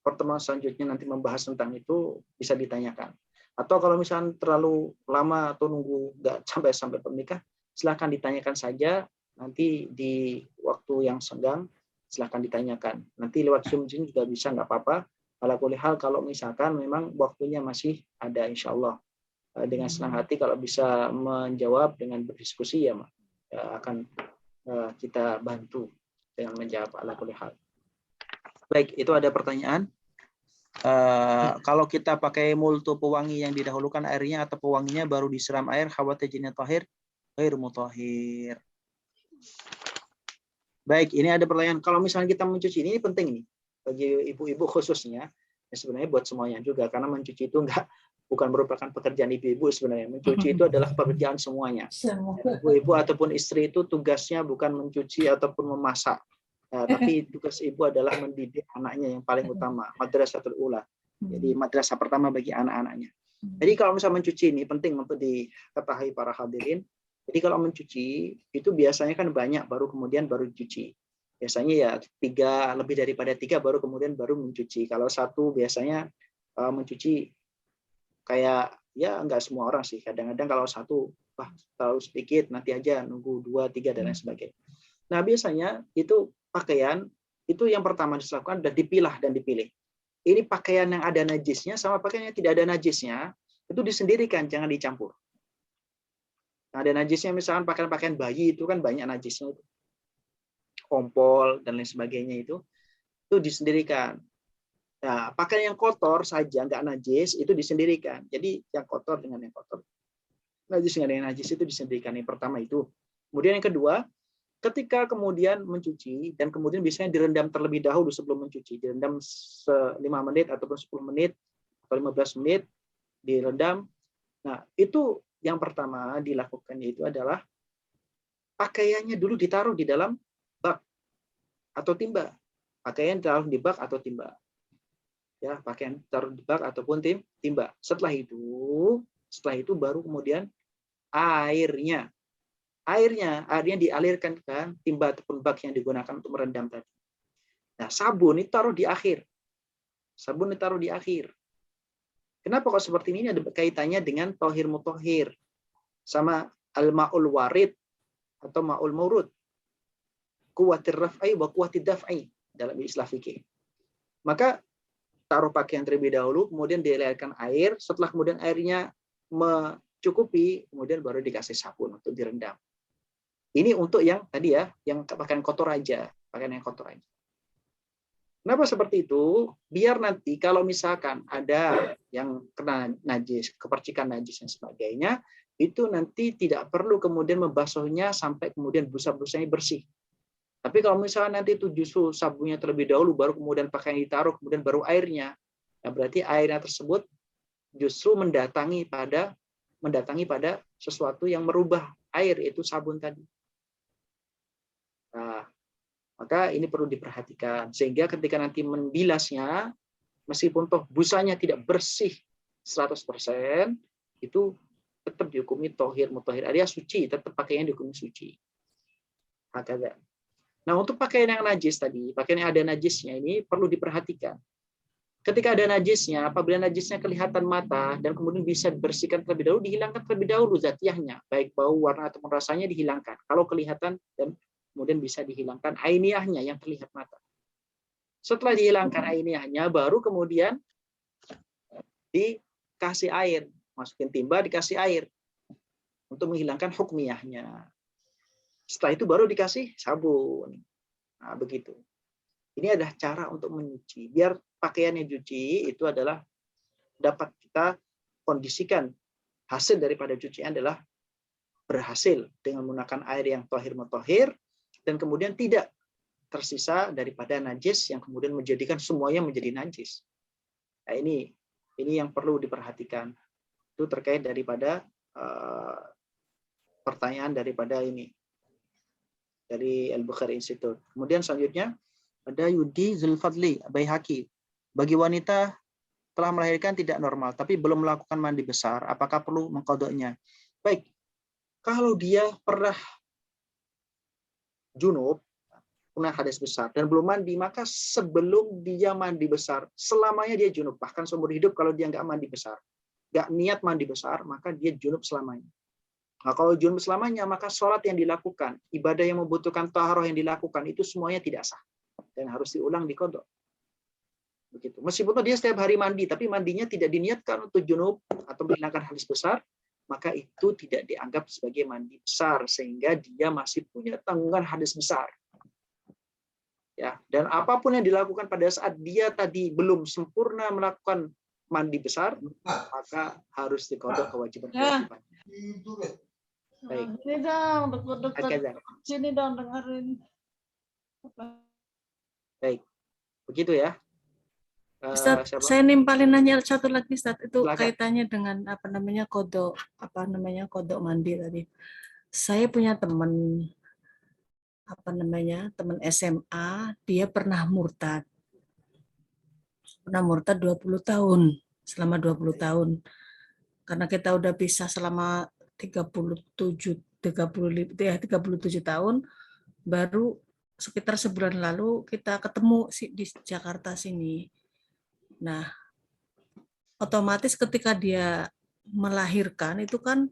pertemuan selanjutnya nanti membahas tentang itu bisa ditanyakan. Atau kalau misalnya terlalu lama atau nunggu nggak sampai pernikah, silahkan ditanyakan saja. Nanti di waktu yang senggang, silahkan ditanyakan. Nanti lewat Zoom juga bisa, nggak apa-apa. Ala kulli hal, kalau misalkan memang waktunya masih ada, insya Allah. Dengan senang hati kalau bisa menjawab dengan berdiskusi, ya akan kita bantu dengan menjawab ala kulli hal. Baik, itu ada pertanyaan. Kalau kita pakai multu pewangi yang didahulukan airnya atau pewanginya baru disiram air, khawatir jinnya tahir, ghair mutahhir. Baik, ini ada pertanyaan. Kalau misalnya kita mencuci, ini penting nih bagi ibu-ibu khususnya. Ya sebenarnya buat semuanya juga, karena mencuci itu bukan merupakan pekerjaan ibu-ibu sebenarnya. Mencuci itu adalah pekerjaan semuanya. Ibu-ibu ataupun istri itu tugasnya bukan mencuci ataupun memasak. Tapi tugas ibu adalah mendidik anaknya yang paling utama, madrasatul ula. Jadi madrasah pertama bagi anak-anaknya. Jadi kalau misalnya mencuci ini penting untuk diketahui para hadirin. Jadi kalau mencuci itu biasanya kan banyak, baru dicuci. Biasanya ya 3, lebih daripada 3 baru mencuci. Kalau 1 biasanya mencuci kayak ya enggak semua orang sih. Kadang-kadang kalau 1 terlalu sedikit, nanti aja nunggu 2, 3 dan lain sebagainya. Nah biasanya itu pakaian itu yang pertama dilakukan dan dipilah dan dipilih. Ini pakaian yang ada najisnya sama pakaian yang tidak ada najisnya itu disendirikan, jangan dicampur. Nah, ada najisnya misalkan pakaian-pakaian bayi itu kan banyak najisnya itu, kompol dan lain sebagainya itu disendirikan. Nah, pakaian yang kotor saja nggak najis itu disendirikan. Jadi yang kotor dengan yang kotor, najis dengan yang najis itu disendirikan. Yang pertama itu. Kemudian yang kedua, ketika kemudian mencuci dan kemudian biasanya direndam terlebih dahulu sebelum mencuci, direndam 5 menit ataupun 10 menit atau 15 menit direndam. Nah, itu yang pertama dilakukan itu adalah pakaiannya dulu ditaruh di dalam bak atau timba. Pakaian ditaruh di bak atau timba. Ya, pakaian taruh di bak ataupun timba. Setelah itu baru kemudian airnya dialirkan ke timba ataupun bak yang digunakan untuk merendam tadi. Nah, sabun ditaruh di akhir. Kenapa kok seperti ini? Ada kaitannya dengan tohir mutohir sama al-ma'ul warid atau ma'ul maurud. Kuwatir raf'i wa kuwatir daf'i dalam istilah fikih. Maka taruh pakaian terlebih dahulu, kemudian dialirkan air, setelah kemudian airnya mencukupi, kemudian baru dikasih sabun untuk direndam. Ini untuk yang tadi ya, yang pakaian kotor aja, pakaian yang kotor aja. Kenapa seperti itu? Biar nanti kalau misalkan ada yang kena najis, kepercikan najis dan sebagainya, itu nanti tidak perlu kemudian membasuhnya sampai kemudian busa-busanya bersih. Tapi kalau misalnya nanti itu justru sabunnya terlebih dahulu, baru kemudian pakaian ditaruh, kemudian baru airnya, nah berarti airnya tersebut justru mendatangi pada sesuatu yang merubah air, itu sabun tadi. Nah, maka ini perlu diperhatikan sehingga ketika nanti membilasnya, meskipun toh busanya tidak bersih 100%, itu tetap dihukumi tohir mutahhir, alias suci, tetap pakaian dihukumi suci. Hakada. Nah, untuk pakaian yang najis tadi, pakaian yang ada najisnya ini perlu diperhatikan. Ketika ada najisnya, apabila najisnya kelihatan mata dan kemudian bisa dibersihkan terlebih dahulu, dihilangkan terlebih dahulu zatiahnya, baik bau, warna ataupun rasanya dihilangkan. Kalau kelihatan dan kemudian bisa dihilangkan ainiyahnya yang terlihat mata. Setelah dihilangkan ainiyahnya, baru kemudian dikasih air, masukin timba, dikasih air untuk menghilangkan hukmiyahnya. Setelah itu baru dikasih sabun. Nah, begitu. Ini adalah cara untuk mencuci. Biar pakaian yang dicuci itu adalah dapat kita kondisikan hasil daripada cucian adalah berhasil dengan menggunakan air yang tohir mutahhir, dan kemudian tidak tersisa daripada najis yang kemudian menjadikan semuanya menjadi najis. Nah, ini yang perlu diperhatikan. Itu terkait daripada pertanyaan daripada ini dari Al-Bukhari Institute. Kemudian selanjutnya ada Yudi Zulfadli Baihaqi. Bagi wanita telah melahirkan tidak normal tapi belum melakukan mandi besar, apakah perlu mengqadanya? Baik. Kalau dia pernah junub, pernah hadas besar dan belum mandi, maka sebelum dia mandi besar, selamanya dia junub. Bahkan seumur hidup kalau dia nggak mandi besar, nggak niat mandi besar, maka dia junub selamanya. Nah, kalau junub selamanya, maka sholat yang dilakukan, ibadah yang membutuhkan taharah yang dilakukan, itu semuanya tidak sah. Dan harus diulang di qadha. Begitu. Meskipun dia setiap hari mandi, tapi mandinya tidak diniatkan untuk junub atau menghilangkan hadas besar, maka itu tidak dianggap sebagai mandi besar, sehingga dia masih punya tanggungan hadas besar. Ya, dan apapun yang dilakukan pada saat dia tadi belum sempurna melakukan mandi besar, maka harus diqadha kewajiban-kewajibannya. Baik. Ini dong, dekat-dekat sini dong dengerin. Baik. Begitu ya. Ustaz, Siapa? saya nimpalin nanya satu lagi, Ustaz. Itu Silakan. kaitannya dengan qadha mandi tadi. Saya punya teman teman SMA, dia pernah murtad. 20 tahun, selama 20 tahun. Karena kita udah pisah selama 37 tahun, baru sekitar sebulan lalu kita ketemu di Jakarta sini. Nah, otomatis ketika dia melahirkan itu kan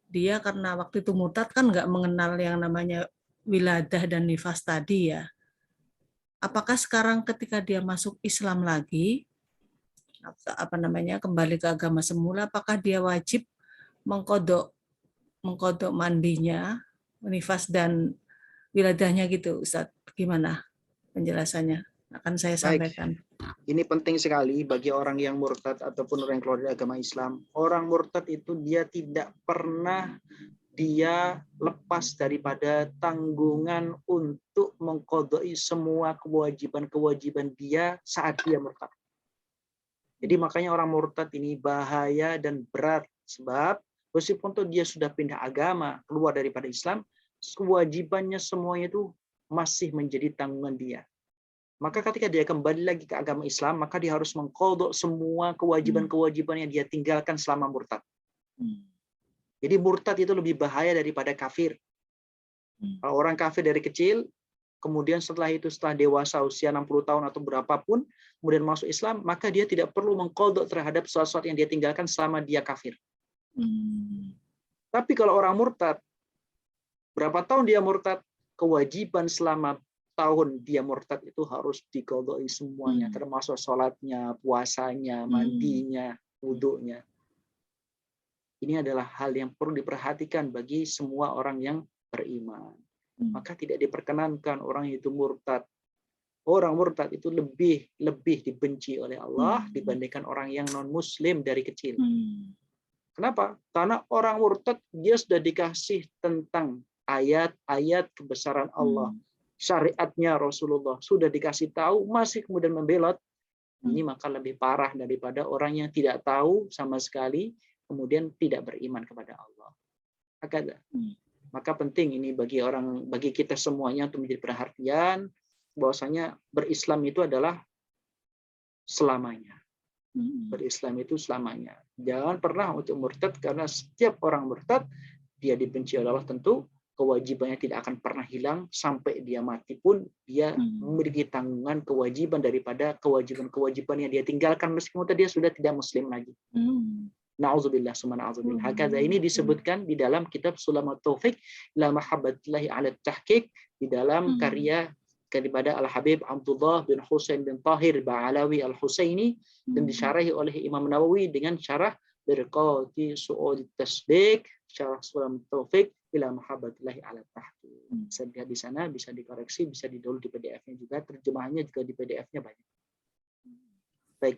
dia karena waktu itu murtad kan nggak mengenal yang namanya wiladah dan nifas tadi ya. Apakah sekarang ketika dia masuk Islam lagi, kembali ke agama semula, apakah dia wajib mengqadha mandinya, nifas dan wiladahnya gitu, Ustaz? Gimana penjelasannya? Akan saya sampaikan. Ini penting sekali bagi orang yang murtad ataupun orang yang keluar dari agama Islam. Orang murtad itu dia tidak pernah lepas daripada tanggungan untuk mengqadai semua kewajiban-kewajiban dia saat dia murtad. Jadi makanya orang murtad ini bahaya dan berat, sebab meskipun tuh dia sudah pindah agama, keluar daripada Islam, kewajibannya semuanya itu masih menjadi tanggungan dia. Maka ketika dia kembali lagi ke agama Islam, maka dia harus mengqadha semua kewajiban-kewajiban yang dia tinggalkan selama murtad. Jadi murtad itu lebih bahaya daripada kafir. Kalau orang kafir dari kecil, kemudian setelah dewasa usia 60 tahun atau berapapun, kemudian masuk Islam, maka dia tidak perlu mengqadha terhadap sesuatu yang dia tinggalkan selama dia kafir. Tapi kalau orang murtad, berapa tahun dia murtad, kewajiban selama tahun dia murtad itu harus diqadai semuanya, termasuk sholatnya, puasanya, mandinya, wudhunya. Ini adalah hal yang perlu diperhatikan bagi semua orang yang beriman. Maka tidak diperkenankan orang itu murtad. Orang murtad itu lebih dibenci oleh Allah dibandingkan orang yang non-muslim dari kecil. Kenapa? Karena orang murtad dia sudah dikasih tentang ayat-ayat kebesaran Allah, syariatnya Rasulullah, sudah dikasih tahu, masih kemudian membelot. Ini maka lebih parah daripada orang yang tidak tahu sama sekali, kemudian tidak beriman kepada Allah. Maka penting ini bagi kita semuanya untuk menjadi perhatian, bahwasanya berislam itu adalah selamanya. Berislam itu selamanya. Jangan pernah untuk murtad, karena setiap orang murtad dia dibenci oleh Allah, tentu kewajibannya tidak akan pernah hilang sampai dia mati pun dia memiliki tanggungan kewajiban daripada kewajiban-kewajiban yang dia tinggalkan meskipun dia sudah tidak muslim lagi. Na'udzubillah summa na'udzubillah. Hakadha ini disebutkan di dalam kitab Sulamat Taufik ila mahabbatillahi ala tahqiq, di dalam karya daripada Al-Habib Abdullah bin Husain bin Tahir Ba'alawi Al-Husaini, dan disyarahi oleh Imam Nawawi dengan syarah Birqati Su'ud Tasdiq, syarah Sulamat Taufik ila mahabbatillahi ala tahqiq. Bisa dilihat di sana, bisa dikoreksi, bisa di-download di PDF-nya juga, terjemahannya juga di PDF-nya banyak. Baik.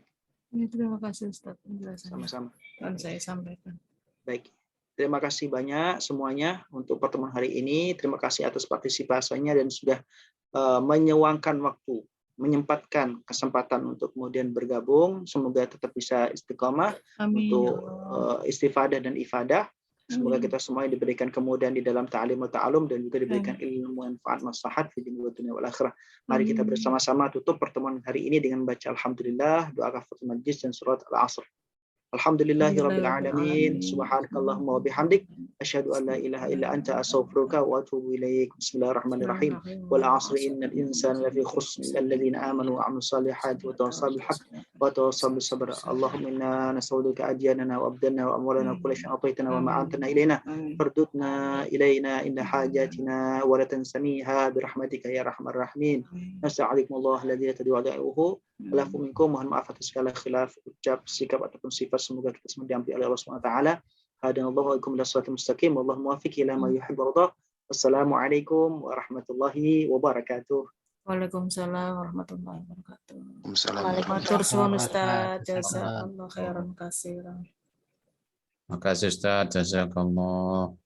Terima kasih Ustaz penjelasannya. Sama-sama. Dan saya sampaikan. Baik. Terima kasih banyak semuanya untuk pertemuan hari ini. Terima kasih atas partisipasinya dan sudah menyuangkan waktu, menyempatkan kesempatan untuk kemudian bergabung. Semoga tetap bisa istiqamah untuk istifadah dan ifadah. Semoga kita semua diberikan kemudahan di dalam ta'lim wa ta'alum, dan juga diberikan ilmu manfaat maslahat di dunia wal akhirah. Mari kita bersama-sama tutup pertemuan hari ini dengan baca alhamdulillah, doa kafatul majlis dan surat al-asr. Alhamdulillahirabbil alamin. Subhanakallahumma wa bihamdik asyhadu an la ilaha illa anta astaghfiruka wa atubu ilaik. Bismillahirrahmanirrahim. Wal 'asri innal insana lafi khusr illa alladziina aamanu wa 'amilus salihati wa tawassaw bil haqq wa tawassaw bis sabr. Allahumma inna nas'aluka ajyanana wa abdana wa amwalana kullu shay'in ataytana wa ma antana ilaina fardutna ilaina inna hajatina wa la tansaniha bi rahmatika ya arhamar rahimin. Nas'alukumullah alladzi la tad'u da'uhu alafu minkum. Mohon maaf atas segala khilaf ucap, sikap ataupun sifat. Semoga kita semua diampuni oleh Allah Subhanahu wa taala. Hadanallahu wa ikum ila shiratal mustaqim. Wallahu muwaffiq ila ma yuhibbu wa yarda. Wassalamualaikum warahmatullahi wabarakatuh. Waalaikumsalam warahmatullahi wabarakatuh. Waalaikumsalam. Matur suwun Ustaz, jazakallahu khairan katsiran. Makasih Ustaz, jazakallah.